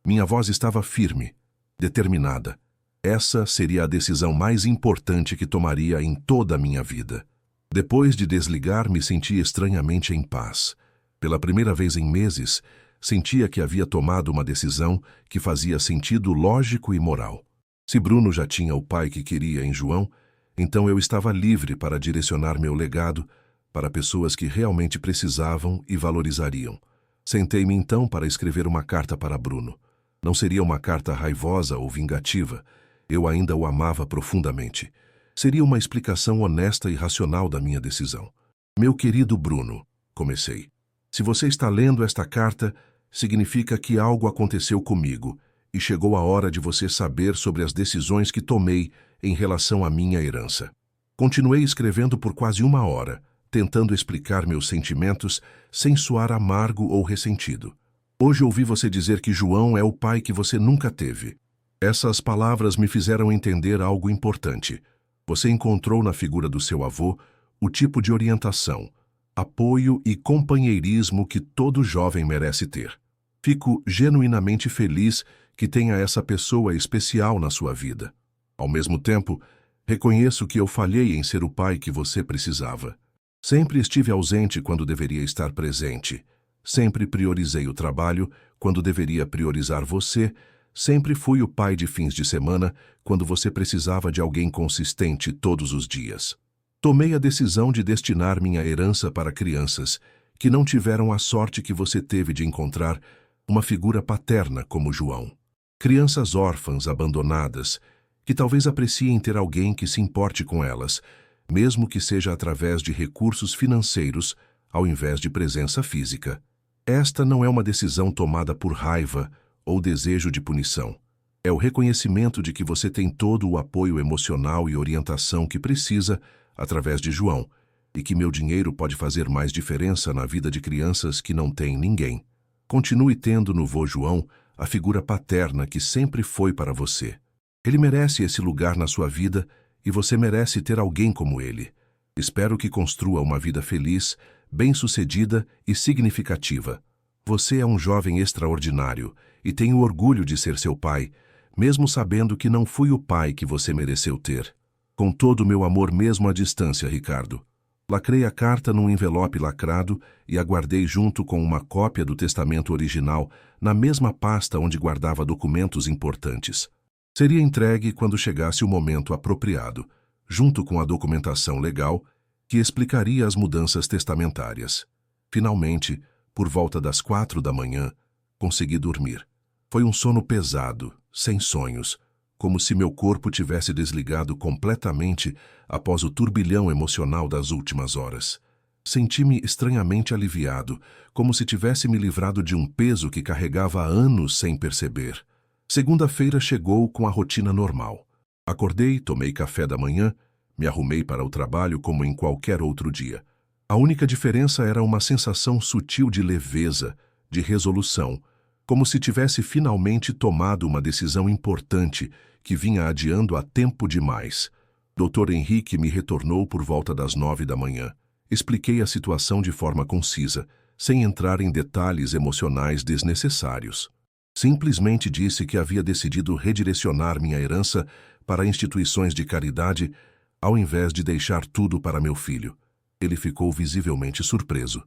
Minha voz estava firme, determinada. Essa seria a decisão mais importante que tomaria em toda a minha vida. Depois de desligar, me senti estranhamente em paz. Pela primeira vez em meses, sentia que havia tomado uma decisão que fazia sentido lógico e moral. Se Bruno já tinha o pai que queria em João, então eu estava livre para direcionar meu legado para pessoas que realmente precisavam e valorizariam. Sentei-me então para escrever uma carta para Bruno. Não seria uma carta raivosa ou vingativa. Eu ainda o amava profundamente. Seria uma explicação honesta e racional da minha decisão. Meu querido Bruno, comecei. Se você está lendo esta carta, significa que algo aconteceu comigo e chegou a hora de você saber sobre as decisões que tomei em relação à minha herança. Continuei escrevendo por quase 1 hora, tentando explicar meus sentimentos sem soar amargo ou ressentido. Hoje ouvi você dizer que João é o pai que você nunca teve. Essas palavras me fizeram entender algo importante. Você encontrou na figura do seu avô o tipo de orientação, apoio e companheirismo que todo jovem merece ter. Fico genuinamente feliz que tenha essa pessoa especial na sua vida. Ao mesmo tempo, reconheço que eu falhei em ser o pai que você precisava. Sempre estive ausente quando deveria estar presente. Sempre priorizei o trabalho quando deveria priorizar você. Sempre fui o pai de fins de semana quando você precisava de alguém consistente todos os dias. Tomei a decisão de destinar minha herança para crianças que não tiveram a sorte que você teve de encontrar uma figura paterna como João. Crianças órfãs, abandonadas, que talvez apreciem ter alguém que se importe com elas, mesmo que seja através de recursos financeiros, ao invés de presença física. Esta não é uma decisão tomada por raiva ou desejo de punição. É o reconhecimento de que você tem todo o apoio emocional e orientação que precisa através de João, e que meu dinheiro pode fazer mais diferença na vida de crianças que não têm ninguém. Continue tendo no vô João a figura paterna que sempre foi para você. Ele merece esse lugar na sua vida e você merece ter alguém como ele. Espero que construa uma vida feliz, bem-sucedida e significativa. Você é um jovem extraordinário e tenho orgulho de ser seu pai, mesmo sabendo que não fui o pai que você mereceu ter. Com todo o meu amor mesmo à distância, Ricardo. Lacrei a carta num envelope lacrado e a guardei junto com uma cópia do testamento original na mesma pasta onde guardava documentos importantes. Seria entregue quando chegasse o momento apropriado, junto com a documentação legal que explicaria as mudanças testamentárias. Finalmente, por volta das 4 da manhã, consegui dormir. Foi um sono pesado, sem sonhos, como se meu corpo tivesse desligado completamente após o turbilhão emocional das últimas horas. Senti-me estranhamente aliviado, como se tivesse me livrado de um peso que carregava há anos sem perceber. Segunda-feira chegou com a rotina normal. Acordei, tomei café da manhã, me arrumei para o trabalho como em qualquer outro dia. A única diferença era uma sensação sutil de leveza, de resolução, como se tivesse finalmente tomado uma decisão importante que vinha adiando há tempo demais. Dr. Henrique me retornou por volta das 9 da manhã. Expliquei a situação de forma concisa, sem entrar em detalhes emocionais desnecessários. Simplesmente disse que havia decidido redirecionar minha herança para instituições de caridade, ao invés de deixar tudo para meu filho. Ele ficou visivelmente surpreso.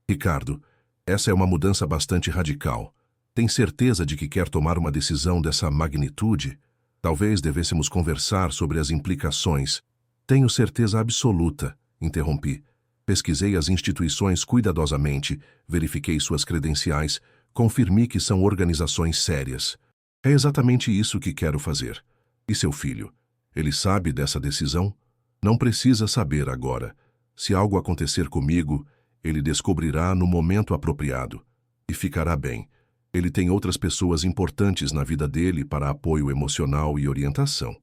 Ricardo, essa é uma mudança bastante radical. Tem certeza de que quer tomar uma decisão dessa magnitude? Talvez devêssemos conversar sobre as implicações. Tenho certeza absoluta, interrompi. Pesquisei as instituições cuidadosamente, verifiquei suas credenciais, confirmei que são organizações sérias. É exatamente isso que quero fazer. E seu filho? Ele sabe dessa decisão? Não precisa saber agora. Se algo acontecer comigo, ele descobrirá no momento apropriado. E ficará bem. Ele tem outras pessoas importantes na vida dele para apoio emocional e orientação.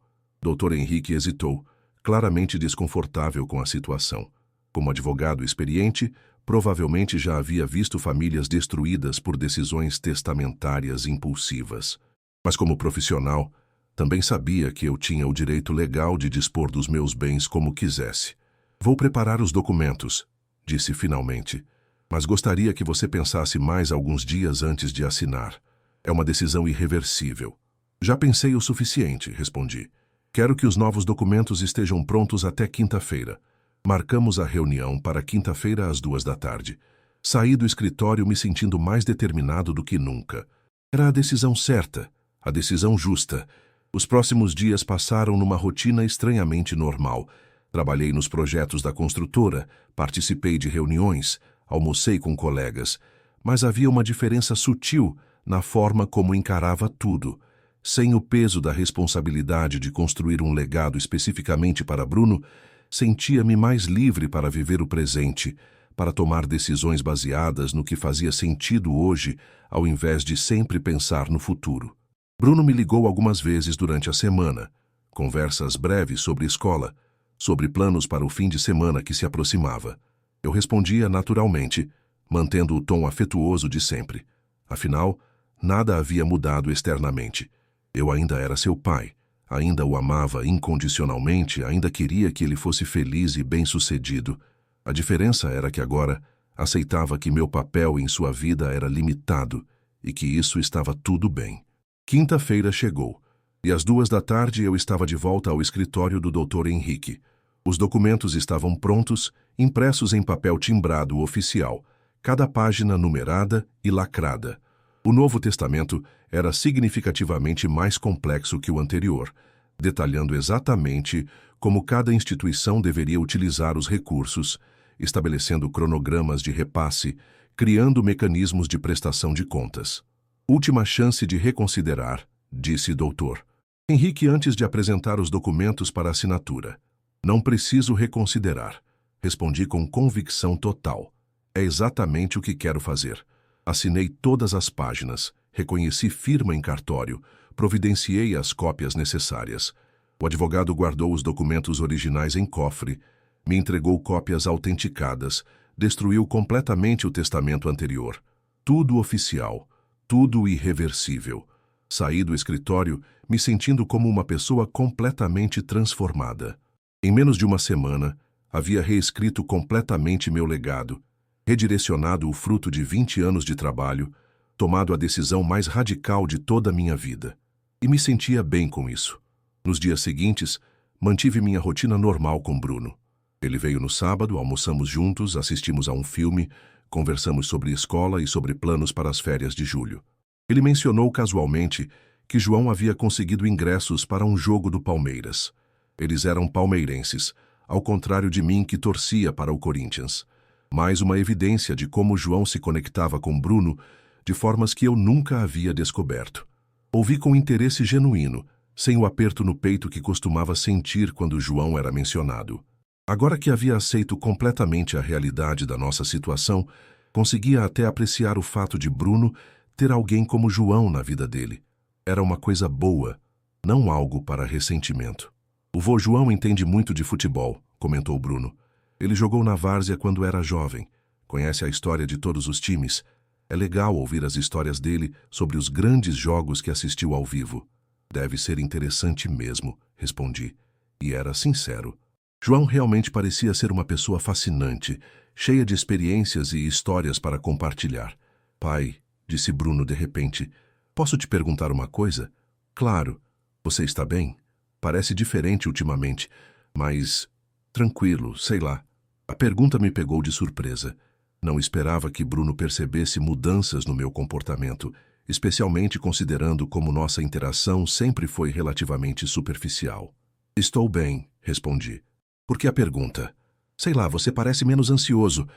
Dr. Henrique hesitou, claramente desconfortável com a situação. Como advogado experiente, provavelmente já havia visto famílias destruídas por decisões testamentárias impulsivas. Mas como profissional, também sabia que eu tinha o direito legal de dispor dos meus bens como quisesse. Vou preparar os documentos, disse finalmente, mas gostaria que você pensasse mais alguns dias antes de assinar. É uma decisão irreversível. Já pensei o suficiente, respondi. Quero que os novos documentos estejam prontos até quinta-feira. Marcamos a reunião para quinta-feira às 14h. Saí do escritório me sentindo mais determinado do que nunca. Era a decisão certa, a decisão justa. Os próximos dias passaram numa rotina estranhamente normal. Trabalhei nos projetos da construtora, participei de reuniões, almocei com colegas, mas havia uma diferença sutil na forma como encarava tudo. Sem o peso da responsabilidade de construir um legado especificamente para Bruno, sentia-me mais livre para viver o presente, para tomar decisões baseadas no que fazia sentido hoje, ao invés de sempre pensar no futuro. Bruno me ligou algumas vezes durante a semana, conversas breves sobre escola, sobre planos para o fim de semana que se aproximava. Eu respondia naturalmente, mantendo o tom afetuoso de sempre. Afinal, nada havia mudado externamente. Eu ainda era seu pai, ainda o amava incondicionalmente, ainda queria que ele fosse feliz e bem-sucedido. A diferença era que agora aceitava que meu papel em sua vida era limitado e que isso estava tudo bem. Quinta-feira chegou, e às 14h eu estava de volta ao escritório do Dr. Henrique. Os documentos estavam prontos, impressos em papel timbrado oficial, cada página numerada e lacrada. O Novo Testamento era significativamente mais complexo que o anterior, detalhando exatamente como cada instituição deveria utilizar os recursos, estabelecendo cronogramas de repasse, criando mecanismos de prestação de contas. Última chance de reconsiderar, disse Dr. Henrique antes de apresentar os documentos para assinatura. Não preciso reconsiderar, respondi com convicção total. É exatamente o que quero fazer. Assinei todas as páginas, reconheci firma em cartório, providenciei as cópias necessárias. O advogado guardou os documentos originais em cofre, me entregou cópias autenticadas, destruiu completamente o testamento anterior. Tudo oficial, tudo irreversível. Saí do escritório me sentindo como uma pessoa completamente transformada. Em menos de uma semana, havia reescrito completamente meu legado, redirecionado o fruto de 20 anos de trabalho, tomado a decisão mais radical de toda a minha vida. E me sentia bem com isso. Nos dias seguintes, mantive minha rotina normal com Bruno. Ele veio no sábado, almoçamos juntos, assistimos a um filme, conversamos sobre escola e sobre planos para as férias de julho. Ele mencionou casualmente que João havia conseguido ingressos para um jogo do Palmeiras. Eles eram palmeirenses, ao contrário de mim que torcia para o Corinthians. Mais uma evidência de como João se conectava com Bruno de formas que eu nunca havia descoberto. Ouvi com interesse genuíno, sem o aperto no peito que costumava sentir quando João era mencionado. Agora que havia aceito completamente a realidade da nossa situação, conseguia até apreciar o fato de Bruno ter alguém como João na vida dele. Era uma coisa boa, não algo para ressentimento. O vô João entende muito de futebol, comentou Bruno. Ele jogou na várzea quando era jovem. Conhece a história de todos os times. É legal ouvir as histórias dele sobre os grandes jogos que assistiu ao vivo. Deve ser interessante mesmo, respondi. E era sincero. João realmente parecia ser uma pessoa fascinante, cheia de experiências e histórias para compartilhar. Pai, disse Bruno de repente, posso te perguntar uma coisa? Claro. Você está bem? Parece diferente ultimamente, mas tranquilo, sei lá. A pergunta me pegou de surpresa. Não esperava que Bruno percebesse mudanças no meu comportamento, especialmente considerando como nossa interação sempre foi relativamente superficial. Estou bem, respondi. Por que a pergunta? Sei lá, você parece menos ansioso,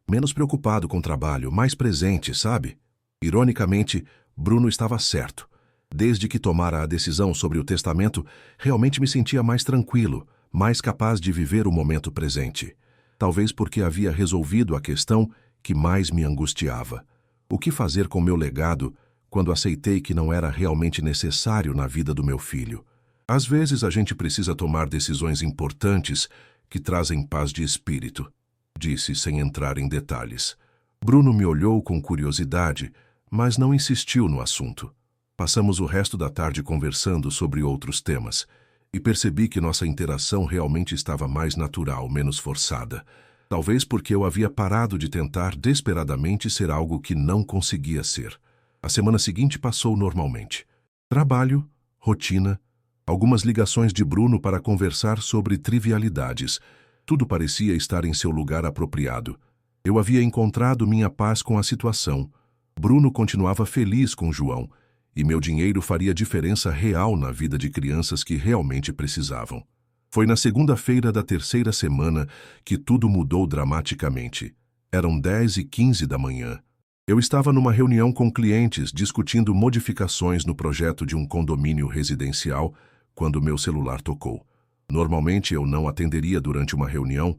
menos preocupado com o trabalho, mais presente, sabe? Ironicamente, Bruno estava certo. Desde que tomara a decisão sobre o testamento, realmente me sentia mais tranquilo, mais capaz de viver o momento presente. Talvez porque havia resolvido a questão que mais me angustiava. O que fazer com meu legado quando aceitei que não era realmente necessário na vida do meu filho? Às vezes a gente precisa tomar decisões importantes que trazem paz de espírito, disse sem entrar em detalhes. Bruno me olhou com curiosidade, mas não insistiu no assunto. Passamos o resto da tarde conversando sobre outros temas, e percebi que nossa interação realmente estava mais natural, menos forçada. Talvez porque eu havia parado de tentar desesperadamente ser algo que não conseguia ser. A semana seguinte passou normalmente. Trabalho, rotina, algumas ligações de Bruno para conversar sobre trivialidades. Tudo parecia estar em seu lugar apropriado. Eu havia encontrado minha paz com a situação. Bruno continuava feliz com João, e meu dinheiro faria diferença real na vida de crianças que realmente precisavam. Foi na segunda-feira da terceira semana que tudo mudou dramaticamente. Eram 10h15 da manhã. Eu estava numa reunião com clientes discutindo modificações no projeto de um condomínio residencial quando meu celular tocou. Normalmente eu não atenderia durante uma reunião,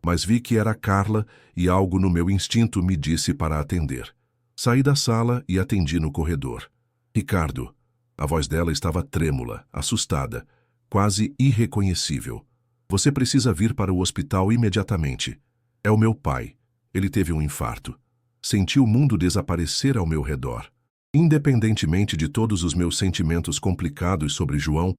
mas vi que era Carla e algo no meu instinto me disse para atender. Saí da sala e atendi no corredor. Ricardo. A voz dela estava trêmula, assustada, quase irreconhecível. Você precisa vir para o hospital imediatamente. É o meu pai. Ele teve um infarto. Senti o mundo desaparecer ao meu redor. Independentemente de todos os meus sentimentos complicados sobre João,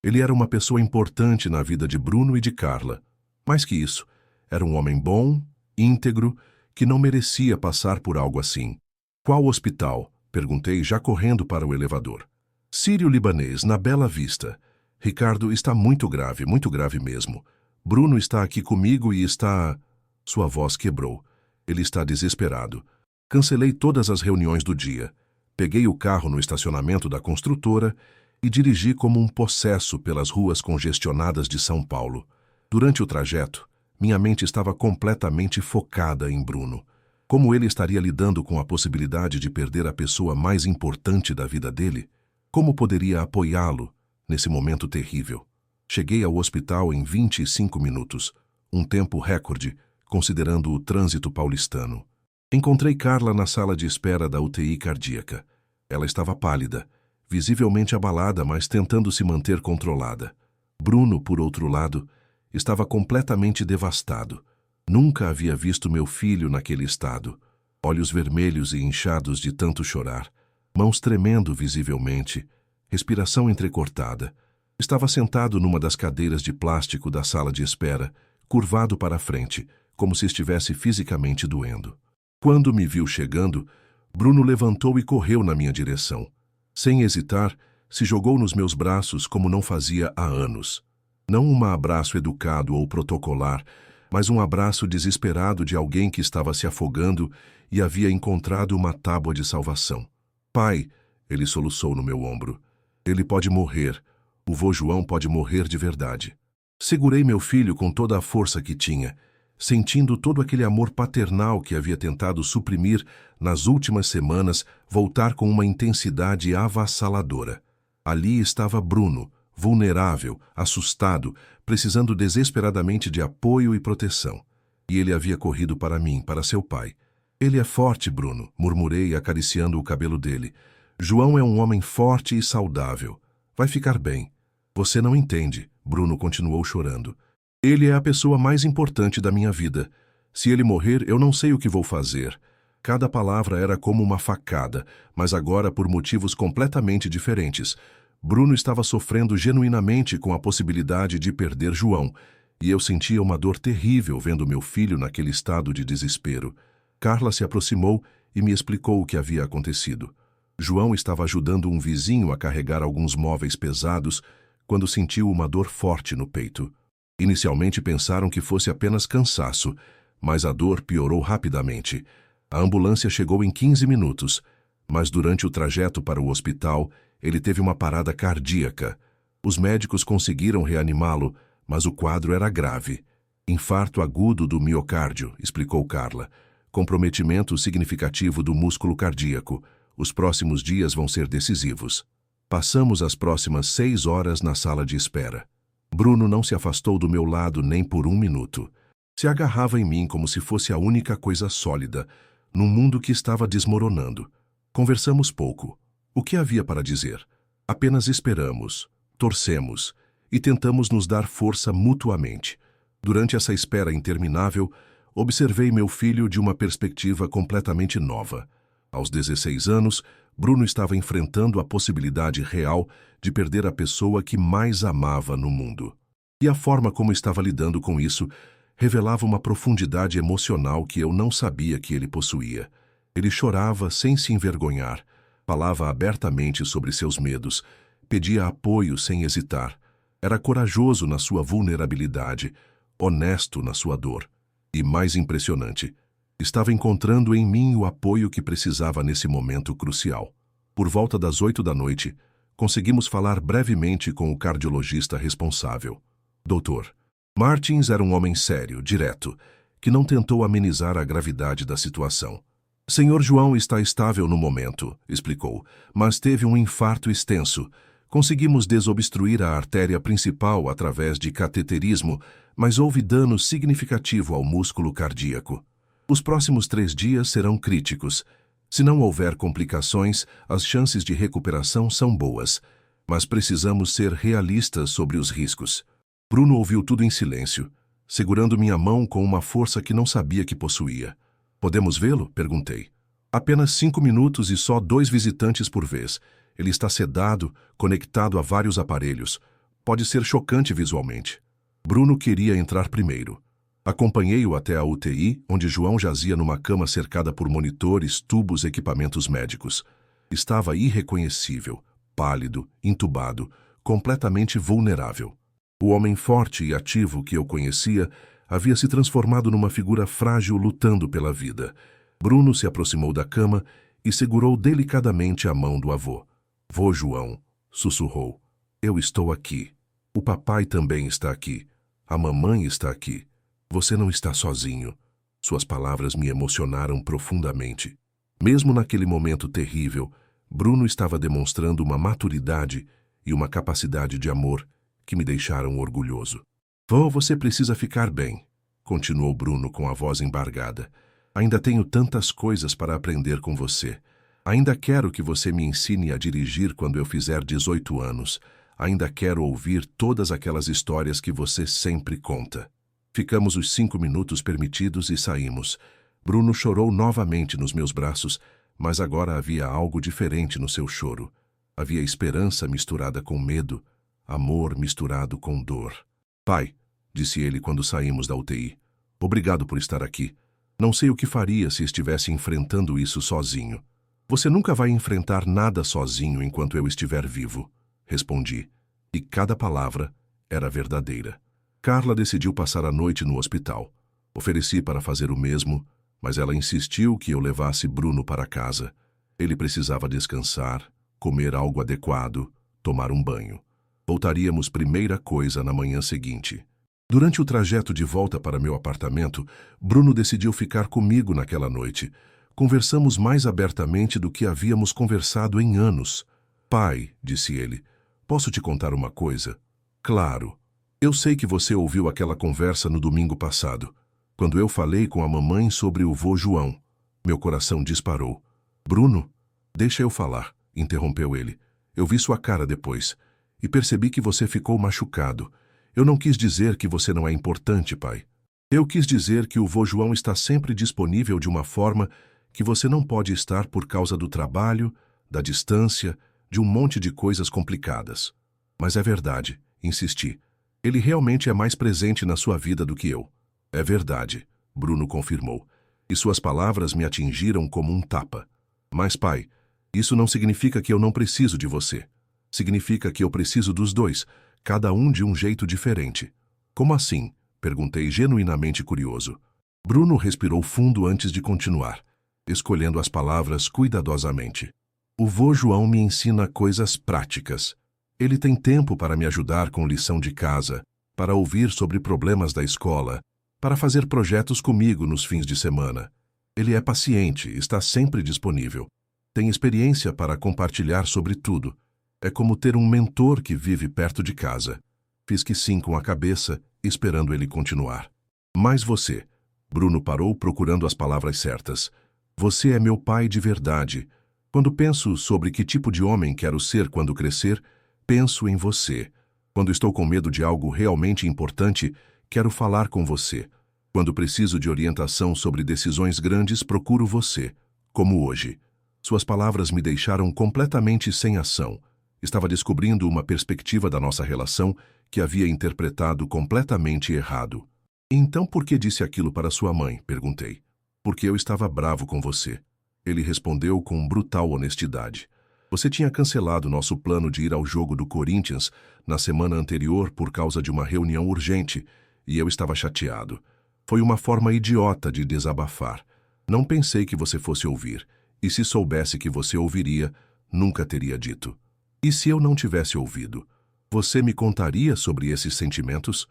ele era uma pessoa importante na vida de Bruno e de Carla. Mais que isso, era um homem bom, íntegro, que não merecia passar por algo assim. Qual hospital? Perguntei, já correndo para o elevador. Sírio-Libanês, na Bela Vista. Ricardo, está muito grave mesmo. Bruno está aqui comigo e está... Sua voz quebrou. Ele está desesperado. Cancelei todas as reuniões do dia. Peguei o carro no estacionamento da construtora e dirigi como um possesso pelas ruas congestionadas de São Paulo. Durante o trajeto, minha mente estava completamente focada em Bruno. Como ele estaria lidando com a possibilidade de perder a pessoa mais importante da vida dele? Como poderia apoiá-lo nesse momento terrível? Cheguei ao hospital em 25 minutos, um tempo recorde, considerando o trânsito paulistano. Encontrei Carla na sala de espera da UTI cardíaca. Ela estava pálida, visivelmente abalada, mas tentando se manter controlada. Bruno, por outro lado, estava completamente devastado. Nunca havia visto meu filho naquele estado. Olhos vermelhos e inchados de tanto chorar, mãos tremendo visivelmente, respiração entrecortada. Estava sentado numa das cadeiras de plástico da sala de espera, curvado para a frente, como se estivesse fisicamente doendo. Quando me viu chegando, Bruno levantou e correu na minha direção. Sem hesitar, se jogou nos meus braços como não fazia há anos. Não um abraço educado ou protocolar, mas um abraço desesperado de alguém que estava se afogando e havia encontrado uma tábua de salvação. Pai, ele soluçou no meu ombro. Ele pode morrer. O vô João pode morrer de verdade. Segurei meu filho com toda a força que tinha, sentindo todo aquele amor paternal que havia tentado suprimir nas últimas semanas, voltar com uma intensidade avassaladora. Ali estava Bruno, vulnerável, assustado, precisando desesperadamente de apoio e proteção. E ele havia corrido para mim, para seu pai. Ele é forte, Bruno, murmurei, acariciando o cabelo dele. João é um homem forte e saudável. Vai ficar bem. Você não entende, Bruno continuou chorando. Ele é a pessoa mais importante da minha vida. Se ele morrer, eu não sei o que vou fazer. Cada palavra era como uma facada, mas agora por motivos completamente diferentes. Bruno estava sofrendo genuinamente com a possibilidade de perder João, e eu sentia uma dor terrível vendo meu filho naquele estado de desespero. Carla se aproximou e me explicou o que havia acontecido. João estava ajudando um vizinho a carregar alguns móveis pesados quando sentiu uma dor forte no peito. Inicialmente pensaram que fosse apenas cansaço, mas a dor piorou rapidamente. A ambulância chegou em 15 minutos, mas durante o trajeto para o hospital, ele teve uma parada cardíaca. Os médicos conseguiram reanimá-lo, mas o quadro era grave. Infarto agudo do miocárdio, explicou Carla. Comprometimento significativo do músculo cardíaco. Os próximos dias vão ser decisivos. Passamos as próximas 6 horas na sala de espera. Bruno não se afastou do meu lado nem por um minuto. Se agarrava em mim como se fosse a única coisa sólida, num mundo que estava desmoronando. Conversamos pouco. O que havia para dizer? Apenas esperamos, torcemos e tentamos nos dar força mutuamente. Durante essa espera interminável, observei meu filho de uma perspectiva completamente nova. Aos 16 anos, Bruno estava enfrentando a possibilidade real de perder a pessoa que mais amava no mundo. E a forma como estava lidando com isso revelava uma profundidade emocional que eu não sabia que ele possuía. Ele chorava sem se envergonhar, falava abertamente sobre seus medos, pedia apoio sem hesitar. Era corajoso na sua vulnerabilidade, honesto na sua dor. E mais impressionante, estava encontrando em mim o apoio que precisava nesse momento crucial. Por volta das 8 da noite, conseguimos falar brevemente com o cardiologista responsável. Doutor, Martins era um homem sério, direto, que não tentou amenizar a gravidade da situação. Senhor João está estável no momento, explicou, mas teve um infarto extenso. Conseguimos desobstruir a artéria principal através de cateterismo, mas houve dano significativo ao músculo cardíaco. Os próximos 3 dias serão críticos. Se não houver complicações, as chances de recuperação são boas, mas precisamos ser realistas sobre os riscos. Bruno ouviu tudo em silêncio, segurando minha mão com uma força que não sabia que possuía. Podemos vê-lo? Perguntei. Apenas 5 minutos e só 2 visitantes por vez. Ele está sedado, conectado a vários aparelhos. Pode ser chocante visualmente. Bruno queria entrar primeiro. Acompanhei-o até a UTI, onde João jazia numa cama cercada por monitores, tubos e equipamentos médicos. Estava irreconhecível, pálido, entubado, completamente vulnerável. O homem forte e ativo que eu conhecia havia se transformado numa figura frágil lutando pela vida. Bruno se aproximou da cama e segurou delicadamente a mão do avô. Vô João, sussurrou. Eu estou aqui. O papai também está aqui. A mamãe está aqui. Você não está sozinho. Suas palavras me emocionaram profundamente. Mesmo naquele momento terrível, Bruno estava demonstrando uma maturidade e uma capacidade de amor que me deixaram orgulhoso. Vô, você precisa ficar bem, continuou Bruno com a voz embargada. Ainda tenho tantas coisas para aprender com você. Ainda quero que você me ensine a dirigir quando eu fizer 18 anos. Ainda quero ouvir todas aquelas histórias que você sempre conta. Ficamos os 5 minutos permitidos e saímos. Bruno chorou novamente nos meus braços, mas agora havia algo diferente no seu choro. Havia esperança misturada com medo, amor misturado com dor. Pai, disse ele quando saímos da UTI, obrigado por estar aqui. Não sei o que faria se estivesse enfrentando isso sozinho. Você nunca vai enfrentar nada sozinho enquanto eu estiver vivo, respondi, e cada palavra era verdadeira. Carla decidiu passar a noite no hospital. Ofereci para fazer o mesmo, mas ela insistiu que eu levasse Bruno para casa. Ele precisava descansar, comer algo adequado, tomar um banho. Voltaríamos primeira coisa na manhã seguinte. Durante o trajeto de volta para meu apartamento, Bruno decidiu ficar comigo naquela noite. Conversamos mais abertamente do que havíamos conversado em anos. Pai, disse ele, posso te contar uma coisa? Claro. Eu sei que você ouviu aquela conversa no domingo passado, quando eu falei com a mamãe sobre o vô João. Meu coração disparou. Bruno, deixa eu falar, interrompeu ele. Eu vi sua cara depois e percebi que você ficou machucado. Eu não quis dizer que você não é importante, pai. Eu quis dizer que o vô João está sempre disponível de uma forma que você não pode estar por causa do trabalho, da distância, de um monte de coisas complicadas. Mas é verdade, insisti. Ele realmente é mais presente na sua vida do que eu. É verdade, Bruno confirmou. E suas palavras me atingiram como um tapa. Mas, pai, isso não significa que eu não preciso de você. Significa que eu preciso dos dois, cada um de um jeito diferente. Como assim? Perguntei genuinamente curioso. Bruno respirou fundo antes de continuar, escolhendo as palavras cuidadosamente. O vô João me ensina coisas práticas. Ele tem tempo para me ajudar com lição de casa, para ouvir sobre problemas da escola para fazer projetos comigo nos fins de semana. Ele é paciente, está sempre disponível. Tem experiência para compartilhar sobre tudo. É como ter um mentor que vive perto de casa. Fiz que sim com a cabeça, esperando ele continuar. Mas você... Bruno parou procurando as palavras certas. Você é meu pai de verdade. Quando penso sobre que tipo de homem quero ser quando crescer, penso em você. Quando estou com medo de algo realmente importante, quero falar com você. Quando preciso de orientação sobre decisões grandes, procuro você, como hoje. Suas palavras me deixaram completamente sem ação. Estava descobrindo uma perspectiva da nossa relação que havia interpretado completamente errado. Então por que disse aquilo para sua mãe? Perguntei. Porque eu estava bravo com você. Ele respondeu com brutal honestidade. Você tinha cancelado nosso plano de ir ao jogo do Corinthians na semana anterior por causa de uma reunião urgente, e eu estava chateado. Foi uma forma idiota de desabafar. Não pensei que você fosse ouvir, e se soubesse que você ouviria, nunca teria dito. E se eu não tivesse ouvido? Você me contaria sobre esses sentimentos?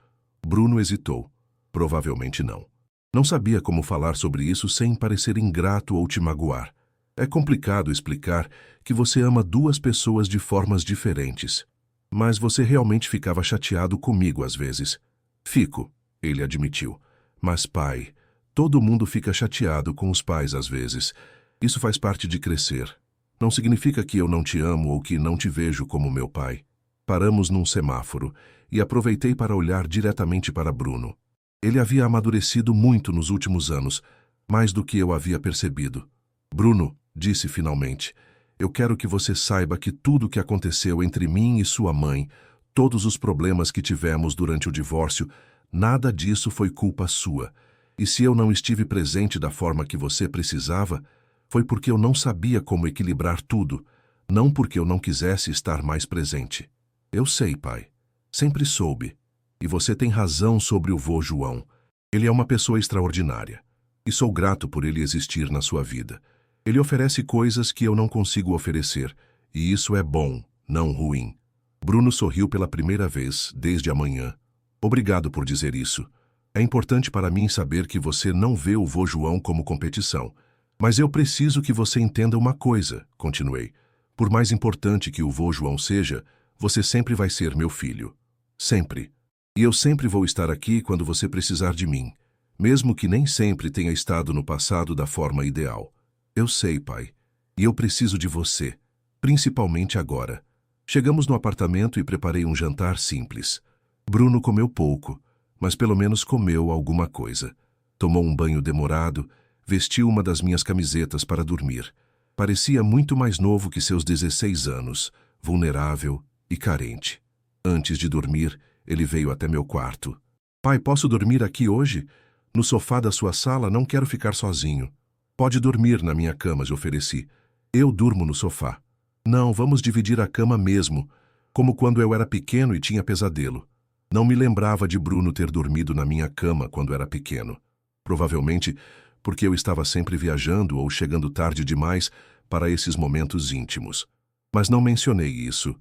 Bruno hesitou. Provavelmente não. Não sabia como falar sobre isso sem parecer ingrato ou te magoar. É complicado explicar que você ama duas pessoas de formas diferentes. Mas você realmente ficava chateado comigo às vezes. Fico, ele admitiu. Mas pai, todo mundo fica chateado com os pais às vezes. Isso faz parte de crescer. Não significa que eu não te amo ou que não te vejo como meu pai. Paramos num semáforo e aproveitei para olhar diretamente para Bruno. Ele havia amadurecido muito nos últimos anos, mais do que eu havia percebido. Bruno, disse finalmente, eu quero que você saiba que tudo o que aconteceu entre mim e sua mãe, todos os problemas que tivemos durante o divórcio, nada disso foi culpa sua. E se eu não estive presente da forma que você precisava, foi porque eu não sabia como equilibrar tudo, não porque eu não quisesse estar mais presente. Eu sei, pai. Sempre soube. E você tem razão sobre o vô João. Ele é uma pessoa extraordinária. E sou grato por ele existir na sua vida. Ele oferece coisas que eu não consigo oferecer. E isso é bom, não ruim. Bruno sorriu pela primeira vez, desde amanhã. Obrigado por dizer isso. É importante para mim saber que você não vê o vô João como competição. Mas eu preciso que você entenda uma coisa, continuei. Por mais importante que o vô João seja, você sempre vai ser meu filho. Sempre. E eu sempre vou estar aqui quando você precisar de mim, mesmo que nem sempre tenha estado no passado da forma ideal. Eu sei, pai, e eu preciso de você, principalmente agora. Chegamos no apartamento e preparei um jantar simples. Bruno comeu pouco, mas pelo menos comeu alguma coisa. Tomou um banho demorado, vestiu uma das minhas camisetas para dormir. Parecia muito mais novo que seus 16 anos, vulnerável e carente. Antes de dormir, ele veio até meu quarto. Pai, posso dormir aqui hoje? No sofá da sua sala, não quero ficar sozinho. Pode dormir na minha cama, lhe ofereci. Eu durmo no sofá. Não, vamos dividir a cama mesmo, como quando eu era pequeno e tinha pesadelo. Não me lembrava de Bruno ter dormido na minha cama quando era pequeno. Provavelmente porque eu estava sempre viajando ou chegando tarde demais para esses momentos íntimos. Mas não mencionei isso.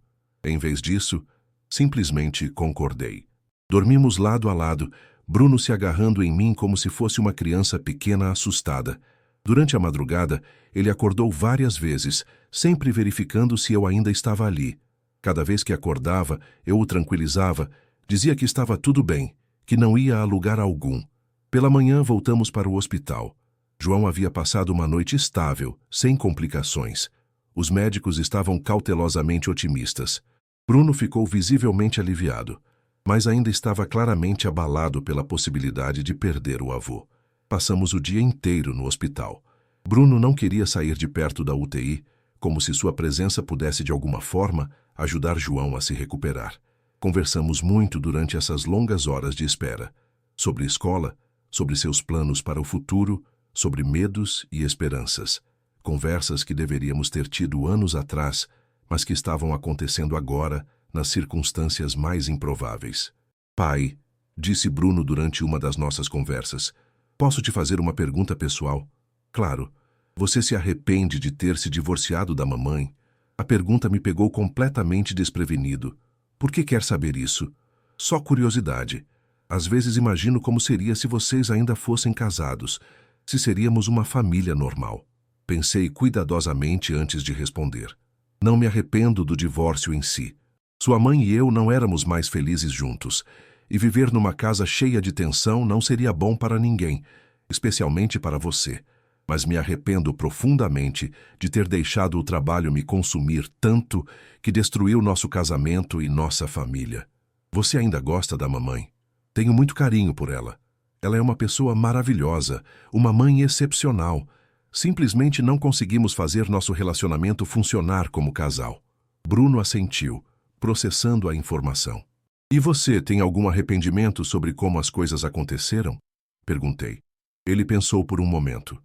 Em vez disso, simplesmente concordei. Dormimos lado a lado, Bruno se agarrando em mim como se fosse uma criança pequena assustada. Durante a madrugada, ele acordou várias vezes, sempre verificando se eu ainda estava ali. Cada vez que acordava, eu o tranquilizava, dizia que estava tudo bem, que não ia a lugar algum. Pela manhã voltamos para o hospital. João havia passado uma noite estável, sem complicações. Os médicos estavam cautelosamente otimistas. Bruno ficou visivelmente aliviado, mas ainda estava claramente abalado pela possibilidade de perder o avô. Passamos o dia inteiro no hospital. Bruno não queria sair de perto da UTI, como se sua presença pudesse de alguma forma ajudar João a se recuperar. Conversamos muito durante essas longas horas de espera. Sobre escola, sobre seus planos para o futuro, sobre medos e esperanças. Conversas que deveríamos ter tido anos atrás, mas que estavam acontecendo agora, nas circunstâncias mais improváveis. Pai, disse Bruno durante uma das nossas conversas, posso te fazer uma pergunta pessoal? Claro. Você se arrepende de ter se divorciado da mamãe? A pergunta me pegou completamente desprevenido. Por que quer saber isso? Só curiosidade. Às vezes imagino como seria se vocês ainda fossem casados, se seríamos uma família normal. Pensei cuidadosamente antes de responder. Não me arrependo do divórcio em si. Sua mãe e eu não éramos mais felizes juntos, e viver numa casa cheia de tensão não seria bom para ninguém, especialmente para você. Mas me arrependo profundamente de ter deixado o trabalho me consumir tanto que destruiu nosso casamento e nossa família. Você ainda gosta da mamãe? Tenho muito carinho por ela. Ela é uma pessoa maravilhosa, uma mãe excepcional. Simplesmente não conseguimos fazer nosso relacionamento funcionar como casal. Bruno assentiu, processando a informação. E você tem algum arrependimento sobre como as coisas aconteceram? Perguntei. Ele pensou por um momento.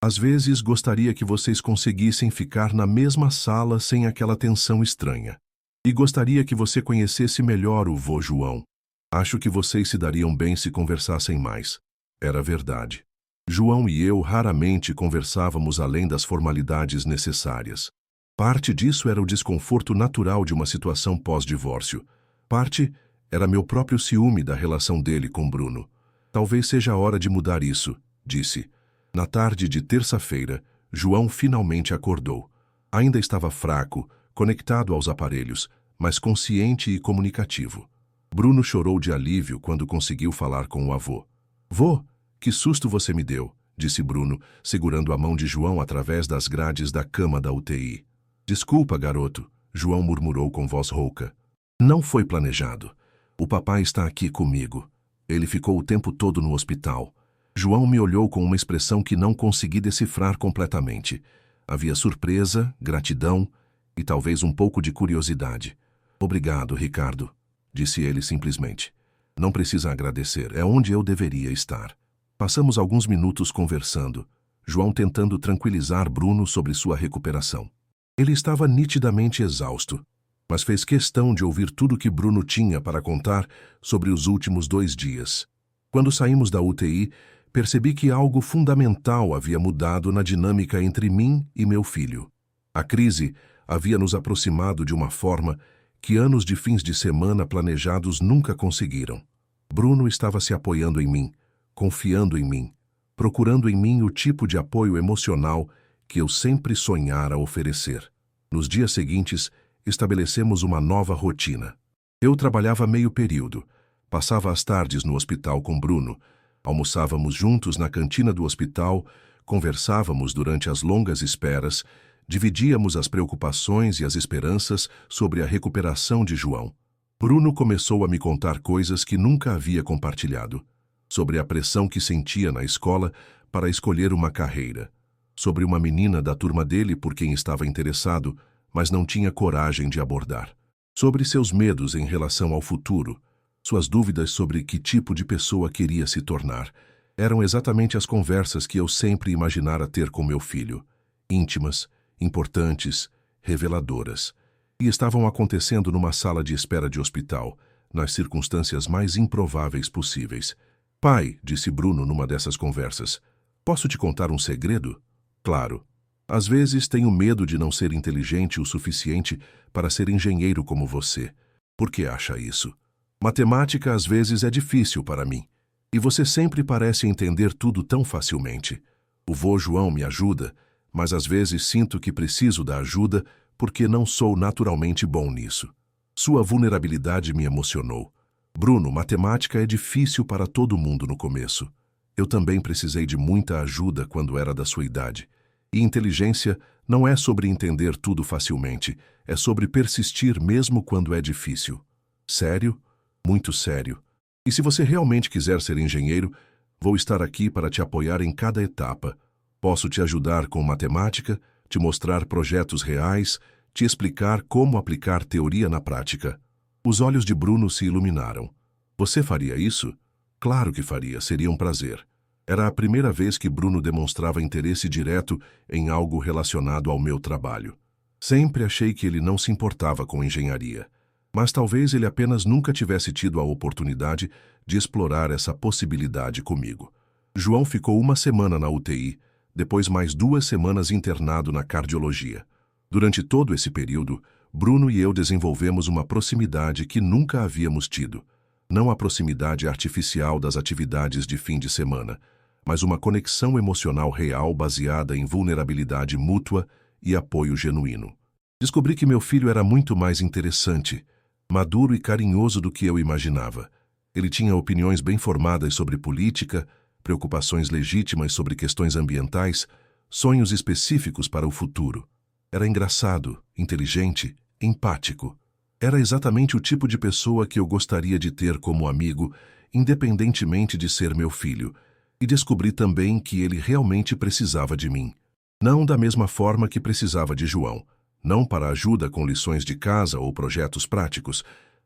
Às vezes gostaria que vocês conseguissem ficar na mesma sala sem aquela tensão estranha. E gostaria que você conhecesse melhor o vô João. Acho que vocês se dariam bem se conversassem mais. Era verdade. João e eu raramente conversávamos além das formalidades necessárias. Parte disso era o desconforto natural de uma situação pós-divórcio. Parte era meu próprio ciúme da relação dele com Bruno. Talvez seja a hora de mudar isso, disse. Na tarde de terça-feira, João finalmente acordou. Ainda estava fraco, conectado aos aparelhos, mas consciente e comunicativo. Bruno chorou de alívio quando conseguiu falar com o avô. Vô, que susto você me deu, disse Bruno, segurando a mão de João através das grades da cama da UTI. Desculpa, garoto, João murmurou com voz rouca. Não foi planejado. O papai está aqui comigo. Ele ficou o tempo todo no hospital. João me olhou com uma expressão que não consegui decifrar completamente. Havia surpresa, gratidão e talvez um pouco de curiosidade. Obrigado, Ricardo, disse ele simplesmente. Não precisa agradecer, é onde eu deveria estar. Passamos alguns minutos conversando, João tentando tranquilizar Bruno sobre sua recuperação. Ele estava nitidamente exausto, mas fez questão de ouvir tudo que Bruno tinha para contar sobre os últimos 2 dias. Quando saímos da UTI, percebi que algo fundamental havia mudado na dinâmica entre mim e meu filho. A crise havia nos aproximado de uma forma que anos de fins de semana planejados nunca conseguiram. Bruno estava se apoiando em mim, confiando em mim, procurando em mim o tipo de apoio emocional que eu sempre sonhara oferecer. Nos dias seguintes, estabelecemos uma nova rotina. Eu trabalhava meio período, passava as tardes no hospital com Bruno, almoçávamos juntos na cantina do hospital, conversávamos durante as longas esperas, dividíamos as preocupações e as esperanças sobre a recuperação de João. Bruno começou a me contar coisas que nunca havia compartilhado, sobre a pressão que sentia na escola para escolher uma carreira, sobre uma menina da turma dele por quem estava interessado, mas não tinha coragem de abordar, sobre seus medos em relação ao futuro, suas dúvidas sobre que tipo de pessoa queria se tornar. Eram exatamente as conversas que eu sempre imaginara ter com meu filho, íntimas, importantes, reveladoras, e estavam acontecendo numa sala de espera de hospital, nas circunstâncias mais improváveis possíveis. Pai, disse Bruno numa dessas conversas, posso te contar um segredo? Claro. Às vezes tenho medo de não ser inteligente o suficiente para ser engenheiro como você. Por que acha isso? Matemática às vezes é difícil para mim, e você sempre parece entender tudo tão facilmente. O vô João me ajuda, mas às vezes sinto que preciso da ajuda porque não sou naturalmente bom nisso. Sua vulnerabilidade me emocionou. Bruno, matemática é difícil para todo mundo no começo. Eu também precisei de muita ajuda quando era da sua idade. E inteligência não é sobre entender tudo facilmente, é sobre persistir mesmo quando é difícil. Sério? Muito sério. E se você realmente quiser ser engenheiro, vou estar aqui para te apoiar em cada etapa. Posso te ajudar com matemática, te mostrar projetos reais, te explicar como aplicar teoria na prática. Os olhos de Bruno se iluminaram. Você faria isso? Claro que faria, seria um prazer. Era a primeira vez que Bruno demonstrava interesse direto em algo relacionado ao meu trabalho. Sempre achei que ele não se importava com engenharia, mas talvez ele apenas nunca tivesse tido a oportunidade de explorar essa possibilidade comigo. João ficou 1 semana na UTI, depois mais 2 semanas internado na cardiologia. Durante todo esse período, Bruno e eu desenvolvemos uma proximidade que nunca havíamos tido. Não a proximidade artificial das atividades de fim de semana, mas uma conexão emocional real baseada em vulnerabilidade mútua e apoio genuíno. Descobri que meu filho era muito mais interessante, maduro e carinhoso do que eu imaginava. Ele tinha opiniões bem formadas sobre política, preocupações legítimas sobre questões ambientais, sonhos específicos para o futuro. Era engraçado, inteligente, empático. Era exatamente o tipo de pessoa que eu gostaria de ter como amigo, independentemente de ser meu filho, e descobri também que ele realmente precisava de mim. Não da mesma forma que precisava de João, não para ajuda com lições de casa ou projetos práticos,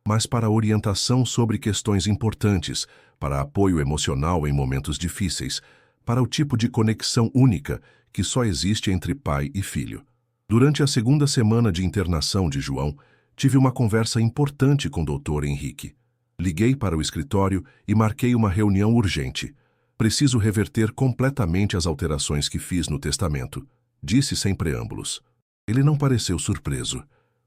mas para orientação sobre questões importantes, para apoio emocional em momentos difíceis, para o tipo de conexão única que só existe entre pai e filho. Durante a segunda semana de internação de João, tive uma conversa importante com o Dr. Henrique. Liguei para o escritório e marquei uma reunião urgente. Preciso reverter completamente as alterações que fiz no testamento, disse sem preâmbulos. Ele não pareceu surpreso.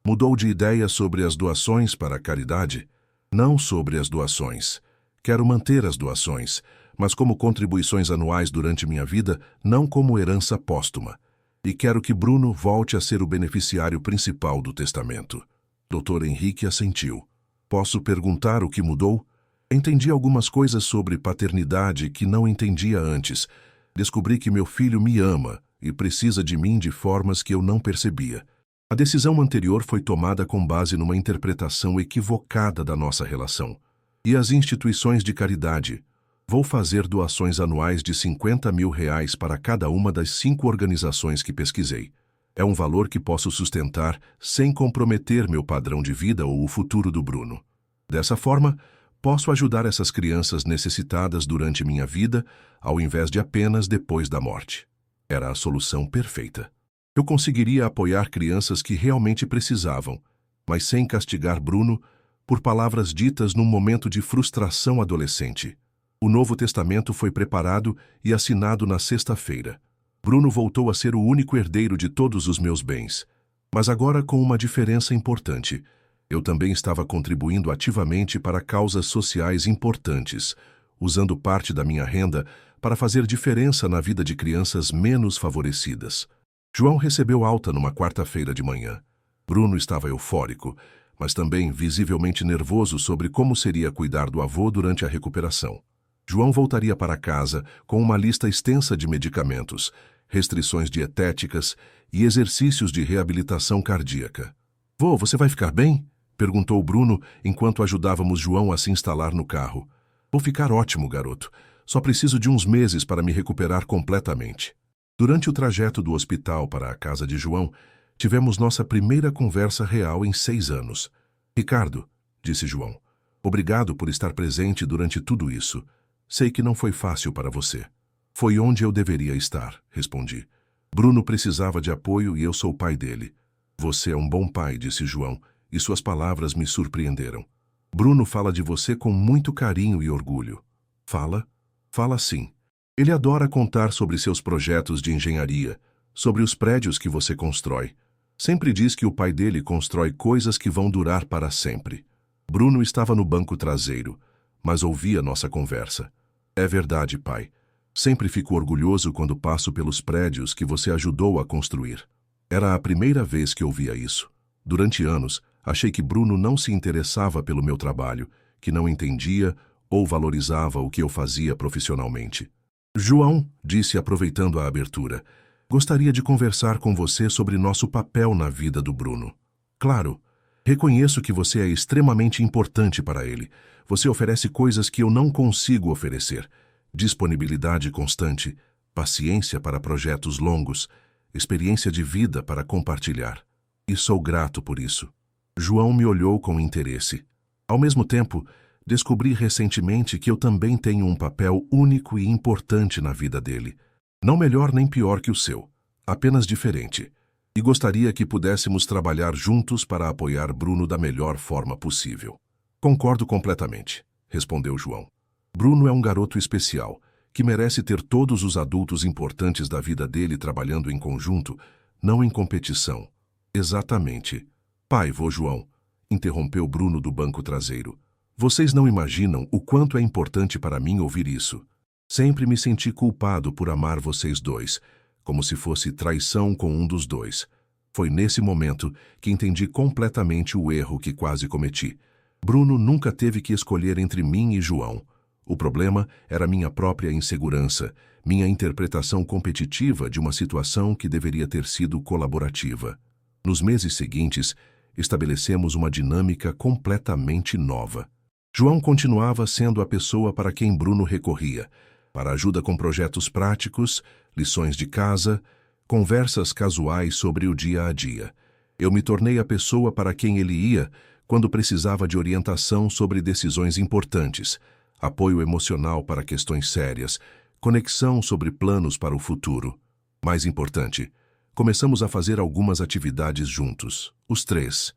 Mudou de ideia sobre as doações para a caridade? Não sobre as doações. Quero manter as doações, mas como contribuições anuais durante minha vida, não como herança póstuma. E quero que Bruno volte a ser o beneficiário principal do testamento. Dr. Henrique assentiu. Posso perguntar o que mudou? Entendi algumas coisas sobre paternidade que não entendia antes. Descobri que meu filho me ama e precisa de mim de formas que eu não percebia. A decisão anterior foi tomada com base numa interpretação equivocada da nossa relação. E as instituições de caridade? Vou fazer doações anuais de R$50 mil para cada uma das 5 organizações que pesquisei. É um valor que posso sustentar sem comprometer meu padrão de vida ou o futuro do Bruno. Dessa forma, posso ajudar essas crianças necessitadas durante minha vida, ao invés de apenas depois da morte. Era a solução perfeita. Eu conseguiria apoiar crianças que realmente precisavam, mas sem castigar Bruno por palavras ditas num momento de frustração adolescente. O Novo Testamento foi preparado e assinado na sexta-feira. Bruno voltou a ser o único herdeiro de todos os meus bens, mas agora com uma diferença importante. Eu também estava contribuindo ativamente para causas sociais importantes, usando parte da minha renda para fazer diferença na vida de crianças menos favorecidas. João recebeu alta numa quarta-feira de manhã. Bruno estava eufórico, mas também visivelmente nervoso sobre como seria cuidar do avô durante a recuperação. João voltaria para casa com uma lista extensa de medicamentos, restrições dietéticas e exercícios de reabilitação cardíaca. Vô, você vai ficar bem? Perguntou Bruno enquanto ajudávamos João a se instalar no carro. Vou ficar ótimo, garoto. Só preciso de uns meses para me recuperar completamente. Durante o trajeto do hospital para a casa de João, tivemos nossa primeira conversa real em 6 anos. Ricardo, disse João, obrigado por estar presente durante tudo isso. Sei que não foi fácil para você. Foi onde eu deveria estar, respondi. Bruno precisava de apoio e eu sou o pai dele. Você é um bom pai, disse João, e suas palavras me surpreenderam. Bruno fala de você com muito carinho e orgulho. Fala? Fala sim. Ele adora contar sobre seus projetos de engenharia, sobre os prédios que você constrói. Sempre diz que o pai dele constrói coisas que vão durar para sempre. Bruno estava no banco traseiro, mas ouvia nossa conversa. É verdade, pai. Sempre fico orgulhoso quando passo pelos prédios que você ajudou a construir. Era a primeira vez que ouvia isso. Durante anos, achei que Bruno não se interessava pelo meu trabalho, que não entendia ou valorizava o que eu fazia profissionalmente. João, disse aproveitando a abertura, gostaria de conversar com você sobre nosso papel na vida do Bruno. Claro, reconheço que você é extremamente importante para ele. Você oferece coisas que eu não consigo oferecer. Disponibilidade constante, paciência para projetos longos, experiência de vida para compartilhar. E sou grato por isso. João me olhou com interesse. Ao mesmo tempo, descobri recentemente que eu também tenho um papel único e importante na vida dele. Não melhor nem pior que o seu, apenas diferente. E gostaria que pudéssemos trabalhar juntos para apoiar Bruno da melhor forma possível. Concordo completamente, respondeu João. Bruno é um garoto especial, que merece ter todos os adultos importantes da vida dele trabalhando em conjunto, não em competição. Exatamente. Pai, vô João, interrompeu Bruno do banco traseiro. Vocês não imaginam o quanto é importante para mim ouvir isso. Sempre me senti culpado por amar vocês dois, como se fosse traição com um dos dois. Foi nesse momento que entendi completamente o erro que quase cometi. Bruno nunca teve que escolher entre mim e João. O problema era minha própria insegurança, minha interpretação competitiva de uma situação que deveria ter sido colaborativa. Nos meses seguintes, estabelecemos uma dinâmica completamente nova. João continuava sendo a pessoa para quem Bruno recorria, para ajuda com projetos práticos, lições de casa, conversas casuais sobre o dia a dia. Eu me tornei a pessoa para quem ele ia quando precisava de orientação sobre decisões importantes, apoio emocional para questões sérias, conexão sobre planos para o futuro. Mais importante, começamos a fazer algumas atividades juntos, os três.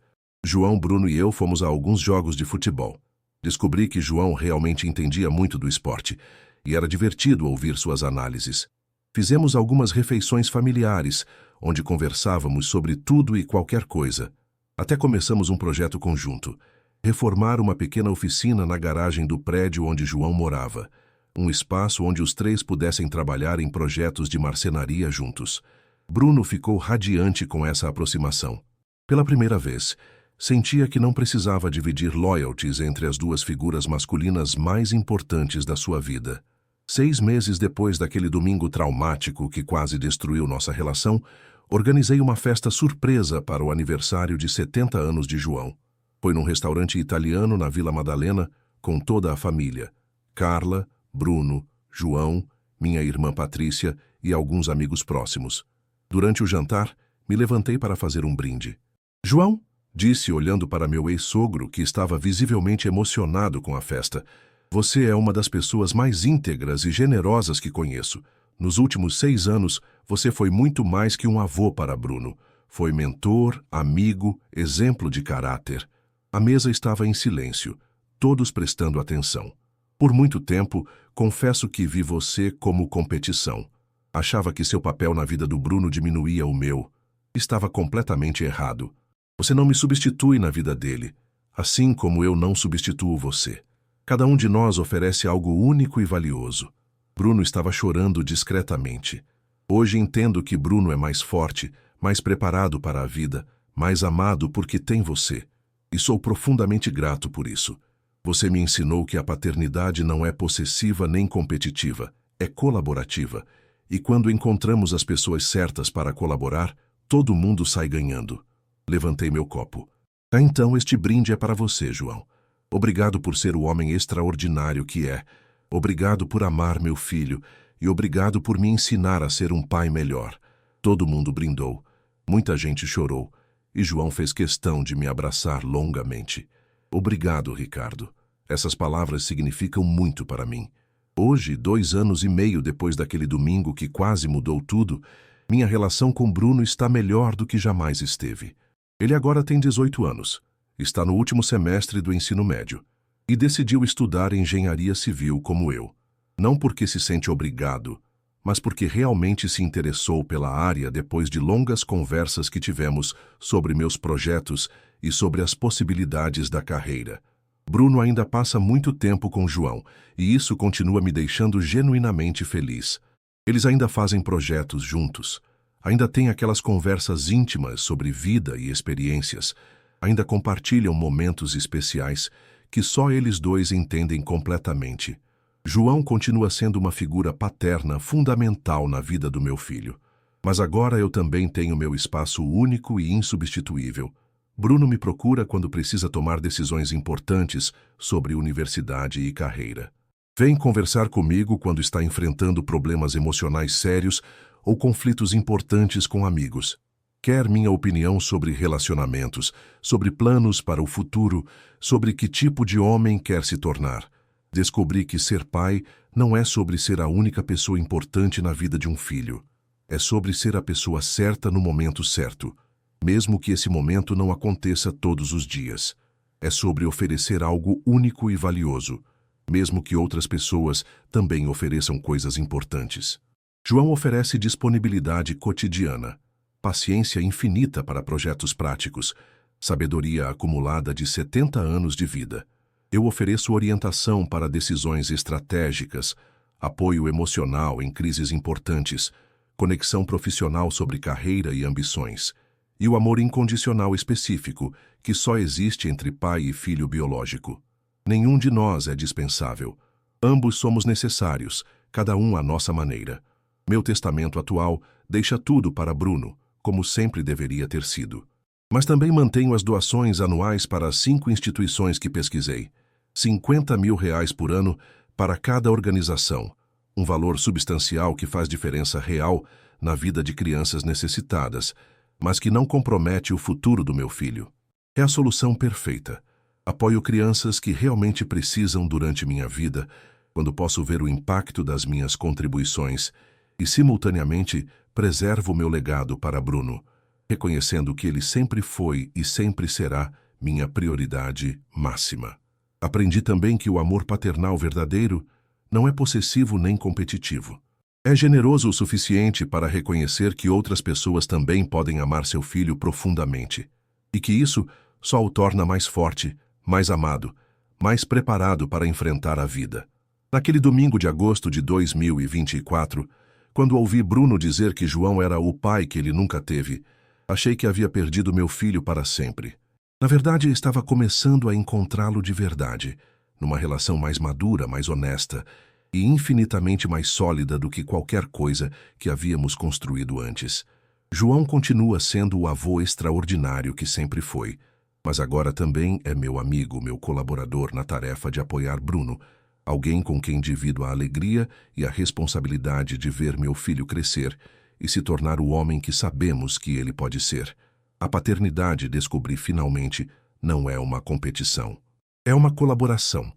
João, Bruno e eu fomos a alguns jogos de futebol. Descobri que João realmente entendia muito do esporte e era divertido ouvir suas análises. Fizemos algumas refeições familiares, onde conversávamos sobre tudo e qualquer coisa. Até começamos um projeto conjunto: reformar uma pequena oficina na garagem do prédio onde João morava. Um espaço onde os três pudessem trabalhar em projetos de marcenaria juntos. Bruno ficou radiante com essa aproximação. Pela primeira vez, sentia que não precisava dividir loyalties entre as duas figuras masculinas mais importantes da sua vida. 6 meses depois daquele domingo traumático que quase destruiu nossa relação, organizei uma festa surpresa para o aniversário de 70 anos de João. Foi num restaurante italiano na Vila Madalena, com toda a família. Carla, Bruno, João, minha irmã Patrícia e alguns amigos próximos. Durante o jantar, me levantei para fazer um brinde. João, disse olhando para meu ex-sogro, que estava visivelmente emocionado com a festa, você é uma das pessoas mais íntegras e generosas que conheço. Nos últimos 6 anos, você foi muito mais que um avô para Bruno. Foi mentor, amigo, exemplo de caráter. A mesa estava em silêncio, todos prestando atenção. Por muito tempo, confesso que vi você como competição. Achava que seu papel na vida do Bruno diminuía o meu. Estava completamente errado. Você não me substitui na vida dele, assim como eu não substituo você. Cada um de nós oferece algo único e valioso. Bruno estava chorando discretamente. Hoje entendo que Bruno é mais forte, mais preparado para a vida, mais amado porque tem você. E sou profundamente grato por isso. Você me ensinou que a paternidade não é possessiva nem competitiva, é colaborativa. E quando encontramos as pessoas certas para colaborar, todo mundo sai ganhando. Levantei meu copo. Então este brinde é para você, João. Obrigado por ser o homem extraordinário que é. Obrigado por amar meu filho. E obrigado por me ensinar a ser um pai melhor. Todo mundo brindou. Muita gente chorou. E João fez questão de me abraçar longamente. Obrigado, Ricardo. Essas palavras significam muito para mim. Hoje, 2 anos e meio depois daquele domingo que quase mudou tudo, minha relação com Bruno está melhor do que jamais esteve. Ele agora tem 18 anos, está no último semestre do ensino médio e decidiu estudar engenharia civil como eu. Não porque se sente obrigado, mas porque realmente se interessou pela área depois de longas conversas que tivemos sobre meus projetos e sobre as possibilidades da carreira. Bruno ainda passa muito tempo com João, e isso continua me deixando genuinamente feliz. Eles ainda fazem projetos juntos, ainda têm aquelas conversas íntimas sobre vida e experiências, ainda compartilham momentos especiais que só eles dois entendem completamente. João continua sendo uma figura paterna fundamental na vida do meu filho. Mas agora eu também tenho meu espaço único e insubstituível. Bruno me procura quando precisa tomar decisões importantes sobre universidade e carreira. Vem conversar comigo quando está enfrentando problemas emocionais sérios ou conflitos importantes com amigos. Quer minha opinião sobre relacionamentos, sobre planos para o futuro, sobre que tipo de homem quer se tornar. Descobri que ser pai não é sobre ser a única pessoa importante na vida de um filho. É sobre ser a pessoa certa no momento certo, mesmo que esse momento não aconteça todos os dias. É sobre oferecer algo único e valioso, mesmo que outras pessoas também ofereçam coisas importantes. João oferece disponibilidade cotidiana, paciência infinita para projetos práticos, sabedoria acumulada de 70 anos de vida. Eu ofereço orientação para decisões estratégicas, apoio emocional em crises importantes, conexão profissional sobre carreira e ambições, e o amor incondicional específico que só existe entre pai e filho biológico. Nenhum de nós é dispensável. Ambos somos necessários, cada um à nossa maneira. Meu testamento atual deixa tudo para Bruno, como sempre deveria ter sido. Mas também mantenho as doações anuais para as 5 instituições que pesquisei. R$ 50 mil por ano para cada organização, um valor substancial que faz diferença real na vida de crianças necessitadas, mas que não compromete o futuro do meu filho. É a solução perfeita. Apoio crianças que realmente precisam durante minha vida, quando posso ver o impacto das minhas contribuições, e simultaneamente preservo meu legado para Bruno, reconhecendo que ele sempre foi e sempre será minha prioridade máxima. Aprendi também que o amor paternal verdadeiro não é possessivo nem competitivo. É generoso o suficiente para reconhecer que outras pessoas também podem amar seu filho profundamente, e que isso só o torna mais forte, mais amado, mais preparado para enfrentar a vida. Naquele domingo de agosto de 2024, quando ouvi Bruno dizer que João era o pai que ele nunca teve, achei que havia perdido meu filho para sempre. Na verdade, estava começando a encontrá-lo de verdade, numa relação mais madura, mais honesta e infinitamente mais sólida do que qualquer coisa que havíamos construído antes. João continua sendo o avô extraordinário que sempre foi, mas agora também é meu amigo, meu colaborador na tarefa de apoiar Bruno, alguém com quem divido a alegria e a responsabilidade de ver meu filho crescer e se tornar o homem que sabemos que ele pode ser. A paternidade, descobri finalmente, não é uma competição. É uma colaboração.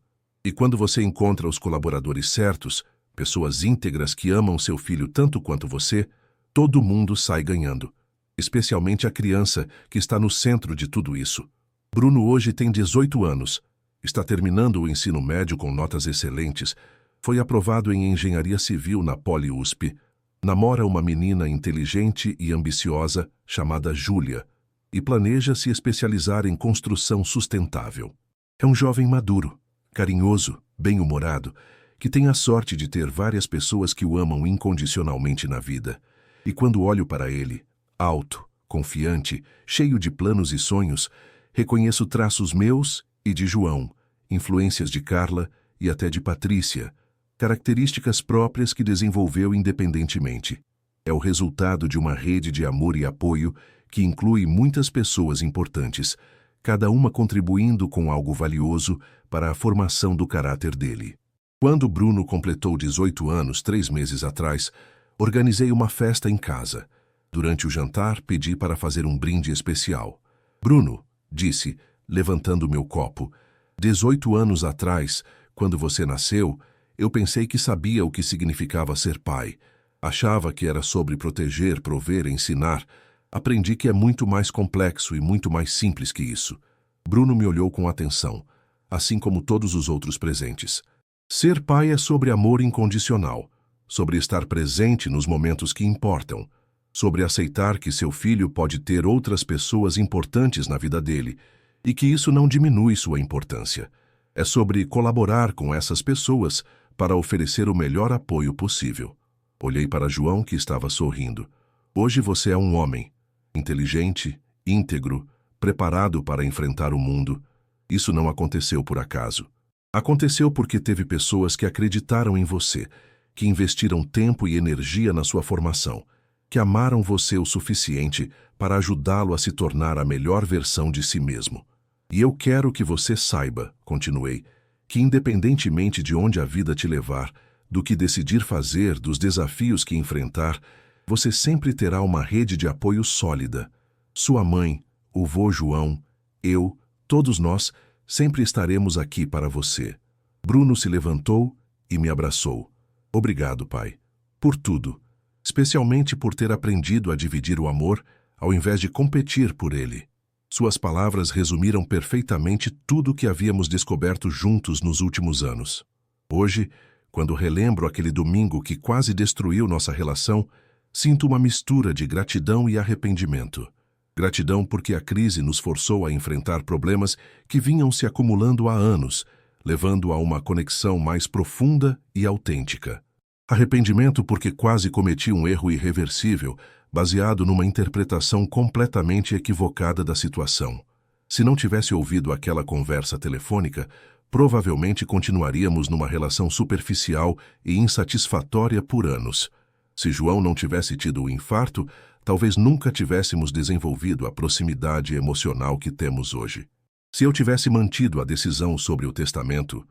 E quando você encontra os colaboradores certos, pessoas íntegras que amam seu filho tanto quanto você, todo mundo sai ganhando. Especialmente a criança que está no centro de tudo isso. Bruno hoje tem 18 anos. Está terminando o ensino médio com notas excelentes. Foi aprovado em engenharia civil na Poli-USP. Namora uma menina inteligente e ambiciosa chamada Júlia e planeja se especializar em construção sustentável. É um jovem maduro, carinhoso, bem-humorado, que tem a sorte de ter várias pessoas que o amam incondicionalmente na vida. E quando olho para ele, alto, confiante, cheio de planos e sonhos, reconheço traços meus e de João, influências de Carla e até de Patrícia, características próprias que desenvolveu independentemente. É o resultado de uma rede de amor e apoio que inclui muitas pessoas importantes, cada uma contribuindo com algo valioso para a formação do caráter dele. Quando Bruno completou 18 anos, 3 meses atrás, organizei uma festa em casa. Durante o jantar, pedi para fazer um brinde especial. Bruno, disse, levantando meu copo, 18 anos atrás, quando você nasceu, eu pensei que sabia o que significava ser pai. Achava que era sobre proteger, prover, ensinar. Aprendi que é muito mais complexo e muito mais simples que isso. Bruno me olhou com atenção, assim como todos os outros presentes. Ser pai é sobre amor incondicional, sobre estar presente nos momentos que importam, sobre aceitar que seu filho pode ter outras pessoas importantes na vida dele e que isso não diminui sua importância. É sobre colaborar com essas pessoas para oferecer o melhor apoio possível. Olhei para João, que estava sorrindo. Hoje você é um homem, inteligente, íntegro, preparado para enfrentar o mundo. Isso não aconteceu por acaso. Aconteceu porque teve pessoas que acreditaram em você, que investiram tempo e energia na sua formação, que amaram você o suficiente para ajudá-lo a se tornar a melhor versão de si mesmo. E eu quero que você saiba, continuei, que independentemente de onde a vida te levar, do que decidir fazer, dos desafios que enfrentar, você sempre terá uma rede de apoio sólida. Sua mãe, o vô João, eu, todos nós, sempre estaremos aqui para você. Bruno se levantou e me abraçou. Obrigado, pai, por tudo, especialmente por ter aprendido a dividir o amor ao invés de competir por ele. Suas palavras resumiram perfeitamente tudo o que havíamos descoberto juntos nos últimos anos. Hoje, quando relembro aquele domingo que quase destruiu nossa relação, sinto uma mistura de gratidão e arrependimento. Gratidão porque a crise nos forçou a enfrentar problemas que vinham se acumulando há anos, levando a uma conexão mais profunda e autêntica. Arrependimento porque quase cometi um erro irreversível, baseado numa interpretação completamente equivocada da situação. Se não tivesse ouvido aquela conversa telefônica, provavelmente continuaríamos numa relação superficial e insatisfatória por anos. Se João não tivesse tido o infarto, talvez nunca tivéssemos desenvolvido a proximidade emocional que temos hoje. Se eu tivesse mantido a decisão sobre o testamento,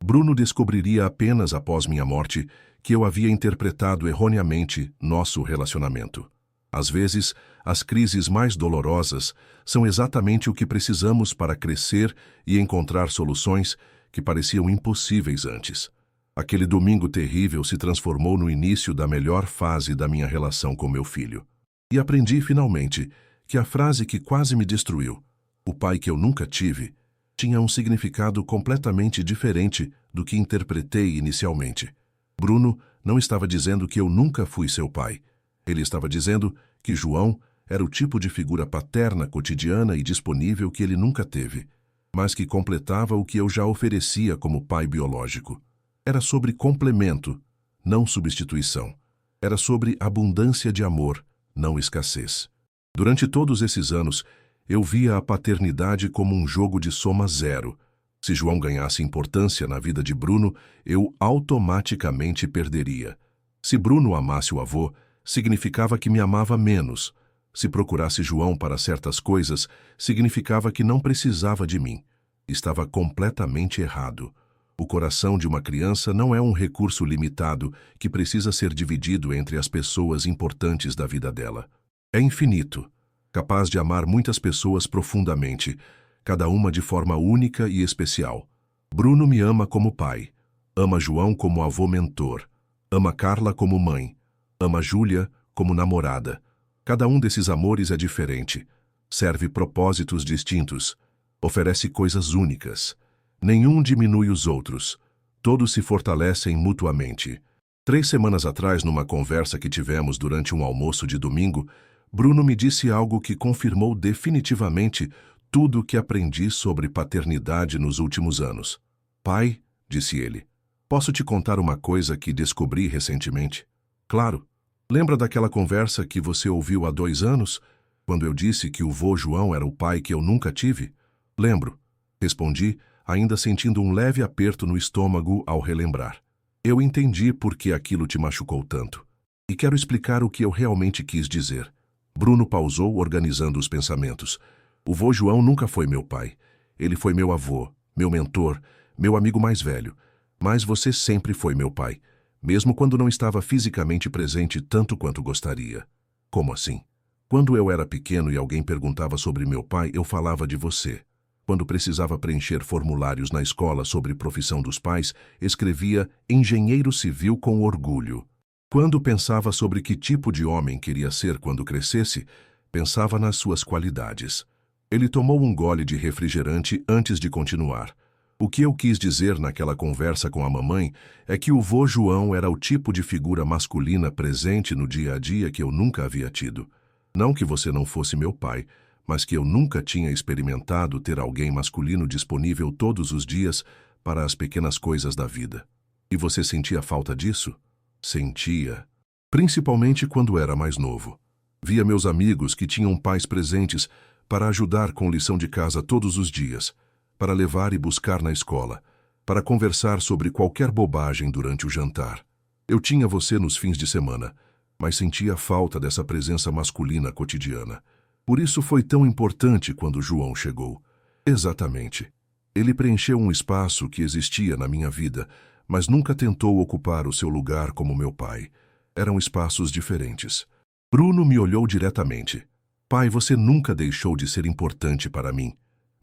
Bruno descobriria apenas após minha morte que eu havia interpretado erroneamente nosso relacionamento. Às vezes, as crises mais dolorosas são exatamente o que precisamos para crescer e encontrar soluções que pareciam impossíveis antes. Aquele domingo terrível se transformou no início da melhor fase da minha relação com meu filho. E aprendi, finalmente, que a frase que quase me destruiu, "o pai que eu nunca tive", tinha um significado completamente diferente do que interpretei inicialmente. Bruno não estava dizendo que eu nunca fui seu pai. Ele estava dizendo que João era o tipo de figura paterna cotidiana e disponível que ele nunca teve, mas que completava o que eu já oferecia como pai biológico. Era sobre complemento, não substituição. Era sobre abundância de amor, não escassez. Durante todos esses anos, eu via a paternidade como um jogo de soma zero. Se João ganhasse importância na vida de Bruno, eu automaticamente perderia. Se Bruno amasse o avô, significava que me amava menos. Se procurasse João para certas coisas, significava que não precisava de mim. Estava completamente errado. O coração de uma criança não é um recurso limitado que precisa ser dividido entre as pessoas importantes da vida dela. É infinito, capaz de amar muitas pessoas profundamente, cada uma de forma única e especial. Bruno me ama como pai, ama João como avô mentor, ama Carla como mãe, ama Júlia como namorada. Cada um desses amores é diferente, serve propósitos distintos, oferece coisas únicas. Nenhum diminui os outros. Todos se fortalecem mutuamente. 3 semanas atrás, numa conversa que tivemos durante um almoço de domingo, Bruno me disse algo que confirmou definitivamente tudo o que aprendi sobre paternidade nos últimos anos. "Pai", disse ele, "posso te contar uma coisa que descobri recentemente?" "Claro. Lembra daquela conversa que você ouviu há 2 anos, quando eu disse que o vô João era o pai que eu nunca tive?" "Lembro", respondi, ainda sentindo um leve aperto no estômago ao relembrar. "Eu entendi por que aquilo te machucou tanto. E quero explicar o que eu realmente quis dizer." Bruno pausou, organizando os pensamentos. "O vô João nunca foi meu pai. Ele foi meu avô, meu mentor, meu amigo mais velho. Mas você sempre foi meu pai, mesmo quando não estava fisicamente presente tanto quanto gostaria." "Como assim?" "Quando eu era pequeno e alguém perguntava sobre meu pai, eu falava de você. Quando precisava preencher formulários na escola sobre profissão dos pais, escrevia engenheiro civil com orgulho. Quando pensava sobre que tipo de homem queria ser quando crescesse, pensava nas suas qualidades." Ele tomou um gole de refrigerante antes de continuar. "O que eu quis dizer naquela conversa com a mamãe é que o vô João era o tipo de figura masculina presente no dia a dia que eu nunca havia tido. Não que você não fosse meu pai, mas que eu nunca tinha experimentado ter alguém masculino disponível todos os dias para as pequenas coisas da vida." "E você sentia falta disso?" "Sentia. Principalmente quando era mais novo. Via meus amigos que tinham pais presentes para ajudar com lição de casa todos os dias, para levar e buscar na escola, para conversar sobre qualquer bobagem durante o jantar. Eu tinha você nos fins de semana, mas sentia falta dessa presença masculina cotidiana. Por isso foi tão importante quando João chegou." "Exatamente. Ele preencheu um espaço que existia na minha vida, mas nunca tentou ocupar o seu lugar como meu pai. Eram espaços diferentes." Bruno me olhou diretamente. "Pai, você nunca deixou de ser importante para mim.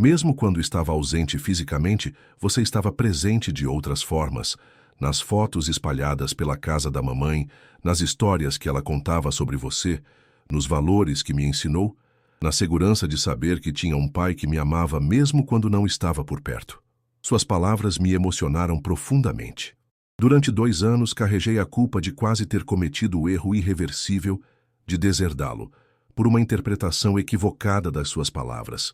Mesmo quando estava ausente fisicamente, você estava presente de outras formas, nas fotos espalhadas pela casa da mamãe, nas histórias que ela contava sobre você, nos valores que me ensinou, na segurança de saber que tinha um pai que me amava mesmo quando não estava por perto." Suas palavras me emocionaram profundamente. Durante 2 anos, carreguei a culpa de quase ter cometido o erro irreversível de deserdá-lo, por uma interpretação equivocada das suas palavras.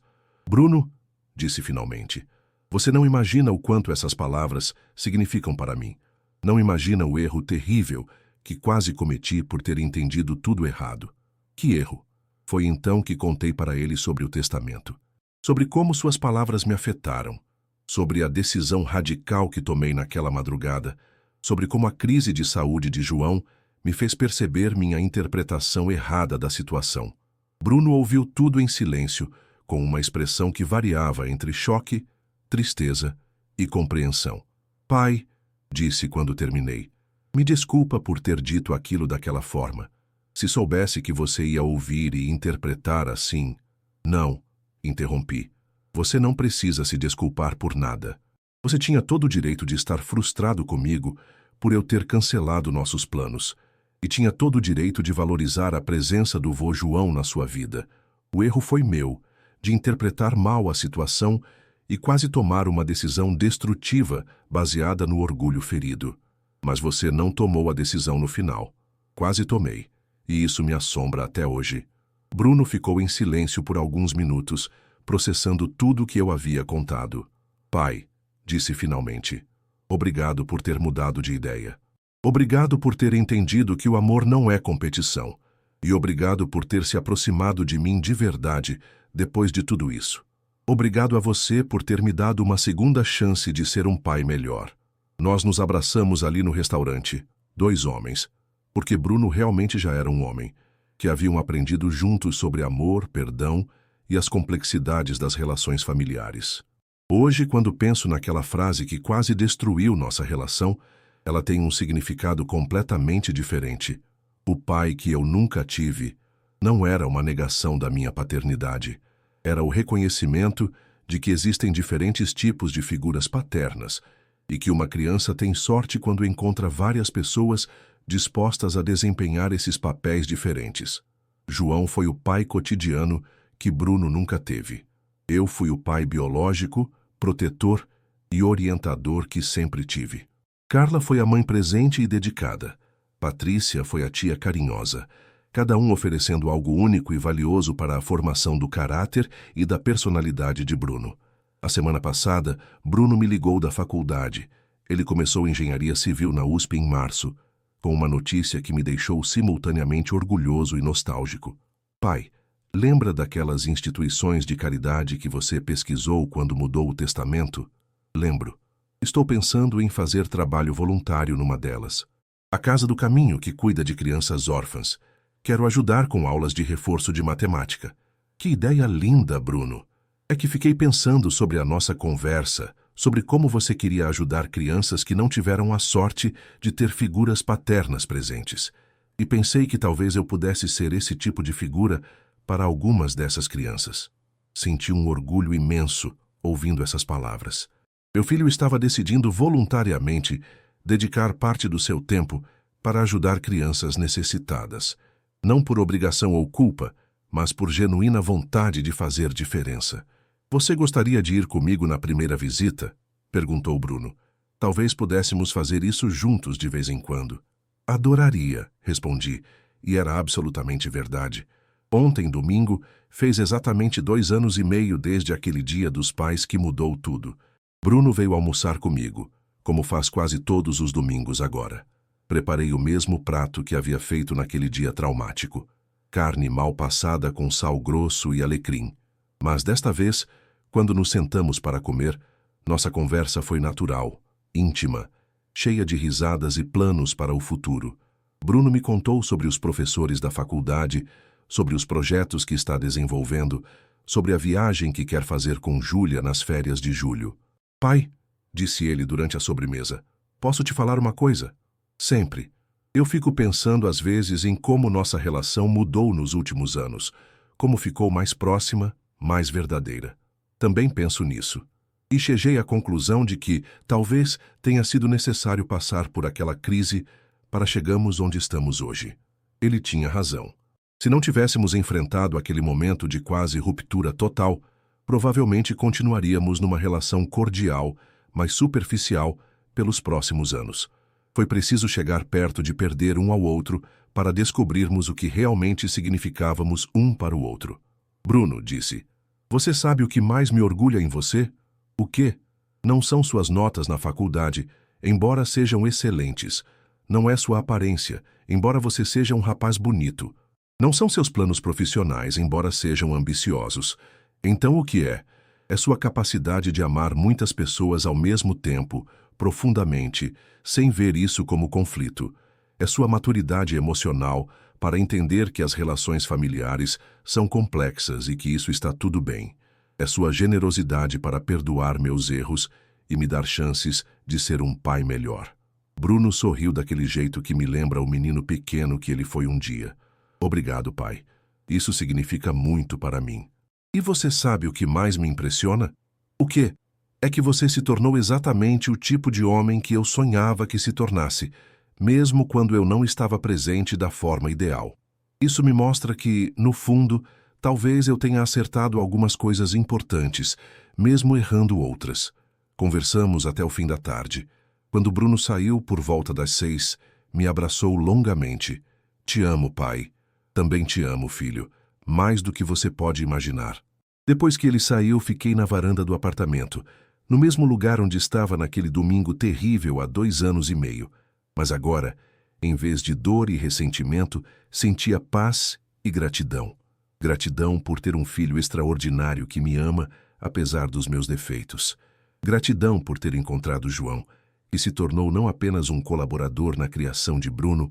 "Bruno", disse finalmente, Você não imagina o quanto essas palavras significam para mim. Não imagina o erro terrível que quase cometi por ter entendido tudo errado. Que erro! Foi então que contei para ele sobre o testamento, sobre como suas palavras me afetaram, sobre a decisão radical que tomei naquela madrugada, sobre como a crise de saúde de João me fez perceber minha interpretação errada da situação. Bruno ouviu tudo em silêncio, com uma expressão que variava entre choque, tristeza e compreensão. Pai, disse quando terminei, me desculpa por ter dito aquilo daquela forma. Se soubesse que você ia ouvir e interpretar assim... Não, interrompi. Você não precisa se desculpar por nada. Você tinha todo o direito de estar frustrado comigo por eu ter cancelado nossos planos. E tinha todo o direito de valorizar a presença do vô João na sua vida. O erro foi meu, de interpretar mal a situação e quase tomar uma decisão destrutiva baseada no orgulho ferido. Mas você não tomou a decisão no final. Quase tomei. E isso me assombra até hoje. Bruno ficou em silêncio por alguns minutos, processando tudo o que eu havia contado. Pai, disse finalmente, obrigado por ter mudado de ideia. Obrigado por ter entendido que o amor não é competição. E obrigado por ter se aproximado de mim de verdade depois de tudo isso. Obrigado a você por ter me dado uma segunda chance de ser um pai melhor. Nós nos abraçamos ali no restaurante, 2 homens, porque Bruno realmente já era um homem, que haviam aprendido juntos sobre amor, perdão e as complexidades das relações familiares. Hoje, quando penso naquela frase que quase destruiu nossa relação, ela tem um significado completamente diferente. O pai que eu nunca tive não era uma negação da minha paternidade. Era o reconhecimento de que existem diferentes tipos de figuras paternas e que uma criança tem sorte quando encontra várias pessoas dispostas a desempenhar esses papéis diferentes. João foi o pai cotidiano que Bruno nunca teve. Eu fui o pai biológico, protetor e orientador que sempre tive. Carla foi a mãe presente e dedicada. Patrícia foi a tia carinhosa, cada um oferecendo algo único e valioso para a formação do caráter e da personalidade de Bruno. A semana passada, Bruno me ligou da faculdade. Ele começou engenharia civil na USP em março, com uma notícia que me deixou simultaneamente orgulhoso e nostálgico. Pai, lembra daquelas instituições de caridade que você pesquisou quando mudou o testamento? Lembro. Estou pensando em fazer trabalho voluntário numa delas. A Casa do Caminho, que cuida de crianças órfãs. Quero ajudar com aulas de reforço de matemática. Que ideia linda, Bruno! É que fiquei pensando sobre a nossa conversa, sobre como você queria ajudar crianças que não tiveram a sorte de ter figuras paternas presentes. E pensei que talvez eu pudesse ser esse tipo de figura para algumas dessas crianças. Senti um orgulho imenso ouvindo essas palavras. Meu filho estava decidindo voluntariamente dedicar parte do seu tempo para ajudar crianças necessitadas. Não por obrigação ou culpa, mas por genuína vontade de fazer diferença. Você gostaria de ir comigo na primeira visita? Perguntou Bruno. Talvez pudéssemos fazer isso juntos de vez em quando. Adoraria, respondi, e era absolutamente verdade. Ontem, domingo, fez exatamente 2 anos e meio desde aquele dia dos pais que mudou tudo. Bruno veio almoçar comigo, como faz quase todos os domingos agora. Preparei o mesmo prato que havia feito naquele dia traumático. Carne mal passada com sal grosso e alecrim. Mas desta vez, quando nos sentamos para comer, nossa conversa foi natural, íntima, cheia de risadas e planos para o futuro. Bruno me contou sobre os professores da faculdade, sobre os projetos que está desenvolvendo, sobre a viagem que quer fazer com Júlia nas férias de julho. Pai, disse ele durante a sobremesa, posso te falar uma coisa? Sempre. Eu fico pensando às vezes em como nossa relação mudou nos últimos anos, como ficou mais próxima, mais verdadeira. Também penso nisso. E cheguei à conclusão de que talvez tenha sido necessário passar por aquela crise para chegarmos onde estamos hoje. Ele tinha razão. Se não tivéssemos enfrentado aquele momento de quase ruptura total, provavelmente continuaríamos numa relação cordial, mas superficial, pelos próximos anos. Foi preciso chegar perto de perder um ao outro para descobrirmos o que realmente significávamos um para o outro. Bruno disse, você sabe o que mais me orgulha em você? O quê? Não são suas notas na faculdade, embora sejam excelentes. Não é sua aparência, embora você seja um rapaz bonito. Não são seus planos profissionais, embora sejam ambiciosos. Então o que é? É sua capacidade de amar muitas pessoas ao mesmo tempo, profundamente, sem ver isso como conflito. É sua maturidade emocional para entender que as relações familiares são complexas e que isso está tudo bem. É sua generosidade para perdoar meus erros e me dar chances de ser um pai melhor. Bruno sorriu daquele jeito que me lembra o menino pequeno que ele foi um dia. Obrigado, pai. Isso significa muito para mim. E você sabe o que mais me impressiona? O quê? É que você se tornou exatamente o tipo de homem que eu sonhava que se tornasse, mesmo quando eu não estava presente da forma ideal. Isso me mostra que, no fundo, talvez eu tenha acertado algumas coisas importantes, mesmo errando outras. Conversamos até o fim da tarde. Quando Bruno saiu por volta das 6, me abraçou longamente. Te amo, pai. Também te amo, filho. Mais do que você pode imaginar. Depois que ele saiu, fiquei na varanda do apartamento, no mesmo lugar onde estava naquele domingo terrível há 2 anos e meio. Mas agora, em vez de dor e ressentimento, sentia paz e gratidão. Gratidão por ter um filho extraordinário que me ama, apesar dos meus defeitos. Gratidão por ter encontrado João, que se tornou não apenas um colaborador na criação de Bruno,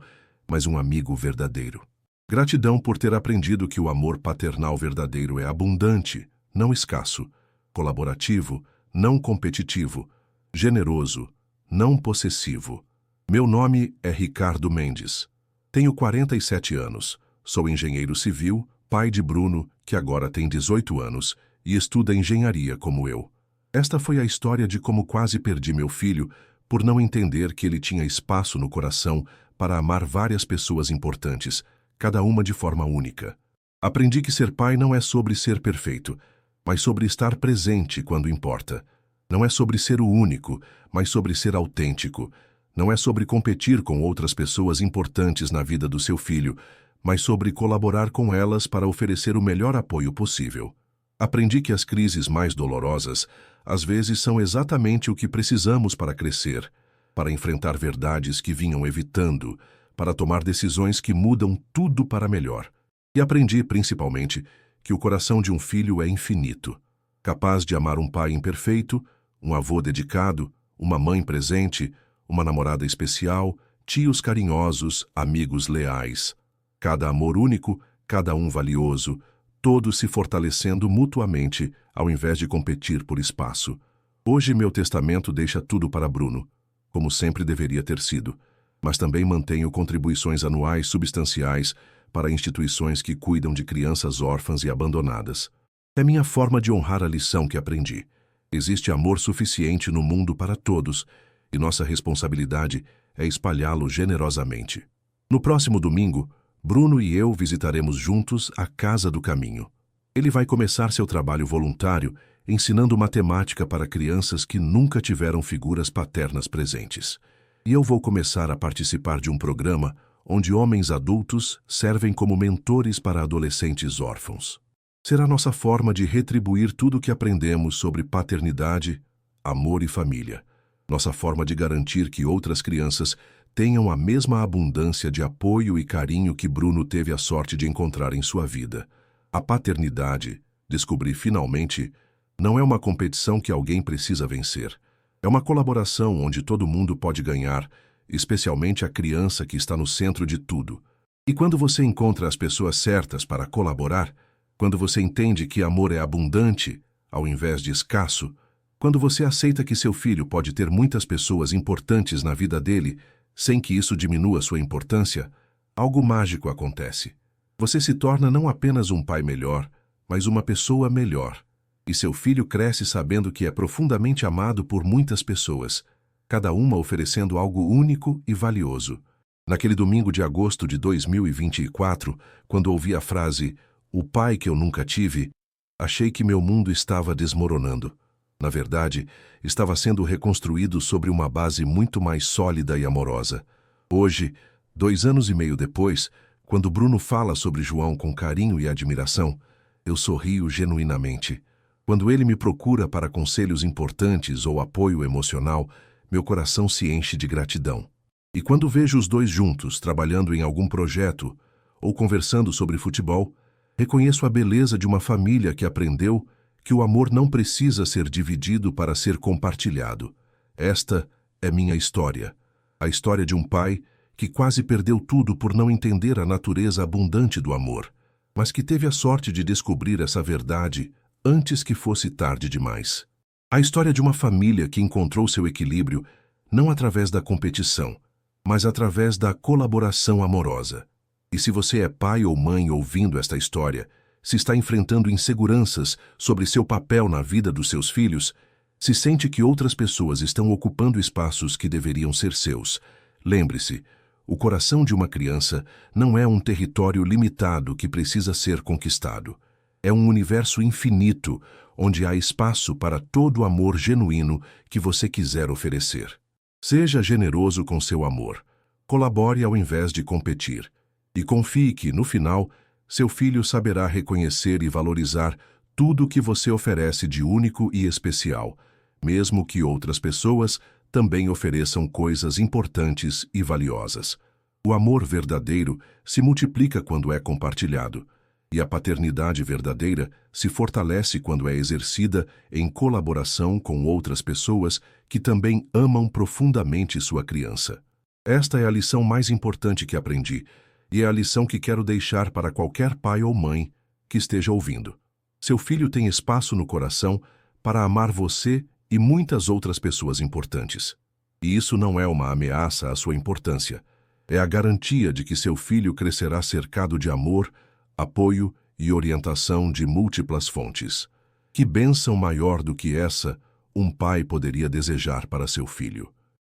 mas um amigo verdadeiro. Gratidão por ter aprendido que o amor paternal verdadeiro é abundante, não escasso, colaborativo, não competitivo, generoso, não possessivo. Meu nome é Ricardo Mendes. Tenho 47 anos, sou engenheiro civil, pai de Bruno, que agora tem 18 anos, e estuda engenharia como eu. Esta foi a história de como quase perdi meu filho por não entender que ele tinha espaço no coração para amar várias pessoas importantes, cada uma de forma única. Aprendi que ser pai não é sobre ser perfeito, mas sobre estar presente quando importa. Não é sobre ser o único, mas sobre ser autêntico. Não é sobre competir com outras pessoas importantes na vida do seu filho, mas sobre colaborar com elas para oferecer o melhor apoio possível. Aprendi que as crises mais dolorosas, às vezes, são exatamente o que precisamos para crescer, para enfrentar verdades que vinham evitando, para tomar decisões que mudam tudo para melhor. E aprendi, principalmente, que o coração de um filho é infinito, capaz de amar um pai imperfeito, um avô dedicado, uma mãe presente, uma namorada especial, tios carinhosos, amigos leais. Cada amor único, cada um valioso, todos se fortalecendo mutuamente, ao invés de competir por espaço. Hoje meu testamento deixa tudo para Bruno, como sempre deveria ter sido, mas também mantenho contribuições anuais substanciais para instituições que cuidam de crianças órfãs e abandonadas. É minha forma de honrar a lição que aprendi. Existe amor suficiente no mundo para todos, e nossa responsabilidade é espalhá-lo generosamente. No próximo domingo, Bruno e eu visitaremos juntos a Casa do Caminho. Ele vai começar seu trabalho voluntário ensinando matemática para crianças que nunca tiveram figuras paternas presentes. E eu vou começar a participar de um programa onde homens adultos servem como mentores para adolescentes órfãos. Será nossa forma de retribuir tudo o que aprendemos sobre paternidade, amor e família. Nossa forma de garantir que outras crianças tenham a mesma abundância de apoio e carinho que Bruno teve a sorte de encontrar em sua vida. A paternidade, descobri finalmente, não é uma competição que alguém precisa vencer. É uma colaboração onde todo mundo pode ganhar, especialmente a criança que está no centro de tudo. E quando você encontra as pessoas certas para colaborar, quando você entende que amor é abundante, ao invés de escasso, quando você aceita que seu filho pode ter muitas pessoas importantes na vida dele, sem que isso diminua sua importância, algo mágico acontece. Você se torna não apenas um pai melhor, mas uma pessoa melhor. E seu filho cresce sabendo que é profundamente amado por muitas pessoas, cada uma oferecendo algo único e valioso. Naquele domingo de agosto de 2024, quando ouvi a frase "o pai que eu nunca tive", achei que meu mundo estava desmoronando. Na verdade, estava sendo reconstruído sobre uma base muito mais sólida e amorosa. Hoje, 2 anos e meio depois, quando Bruno fala sobre João com carinho e admiração, eu sorrio genuinamente. Quando ele me procura para conselhos importantes ou apoio emocional, meu coração se enche de gratidão. E quando vejo os dois juntos, trabalhando em algum projeto ou conversando sobre futebol, reconheço a beleza de uma família que aprendeu que o amor não precisa ser dividido para ser compartilhado. Esta é minha história. A história de um pai que quase perdeu tudo por não entender a natureza abundante do amor, mas que teve a sorte de descobrir essa verdade antes que fosse tarde demais. A história de uma família que encontrou seu equilíbrio não através da competição, mas através da colaboração amorosa. E se você é pai ou mãe ouvindo esta história, se está enfrentando inseguranças sobre seu papel na vida dos seus filhos, se sente que outras pessoas estão ocupando espaços que deveriam ser seus, lembre-se, o coração de uma criança não é um território limitado que precisa ser conquistado. É um universo infinito, onde há espaço para todo o amor genuíno que você quiser oferecer. Seja generoso com seu amor. Colabore ao invés de competir. E confie que, no final, seu filho saberá reconhecer e valorizar tudo o que você oferece de único e especial, mesmo que outras pessoas também ofereçam coisas importantes e valiosas. O amor verdadeiro se multiplica quando é compartilhado, e a paternidade verdadeira se fortalece quando é exercida em colaboração com outras pessoas que também amam profundamente sua criança. Esta é a lição mais importante que aprendi, e é a lição que quero deixar para qualquer pai ou mãe que esteja ouvindo. Seu filho tem espaço no coração para amar você e muitas outras pessoas importantes. E isso não é uma ameaça à sua importância. É a garantia de que seu filho crescerá cercado de amor, apoio e orientação de múltiplas fontes. Que bênção maior do que essa um pai poderia desejar para seu filho?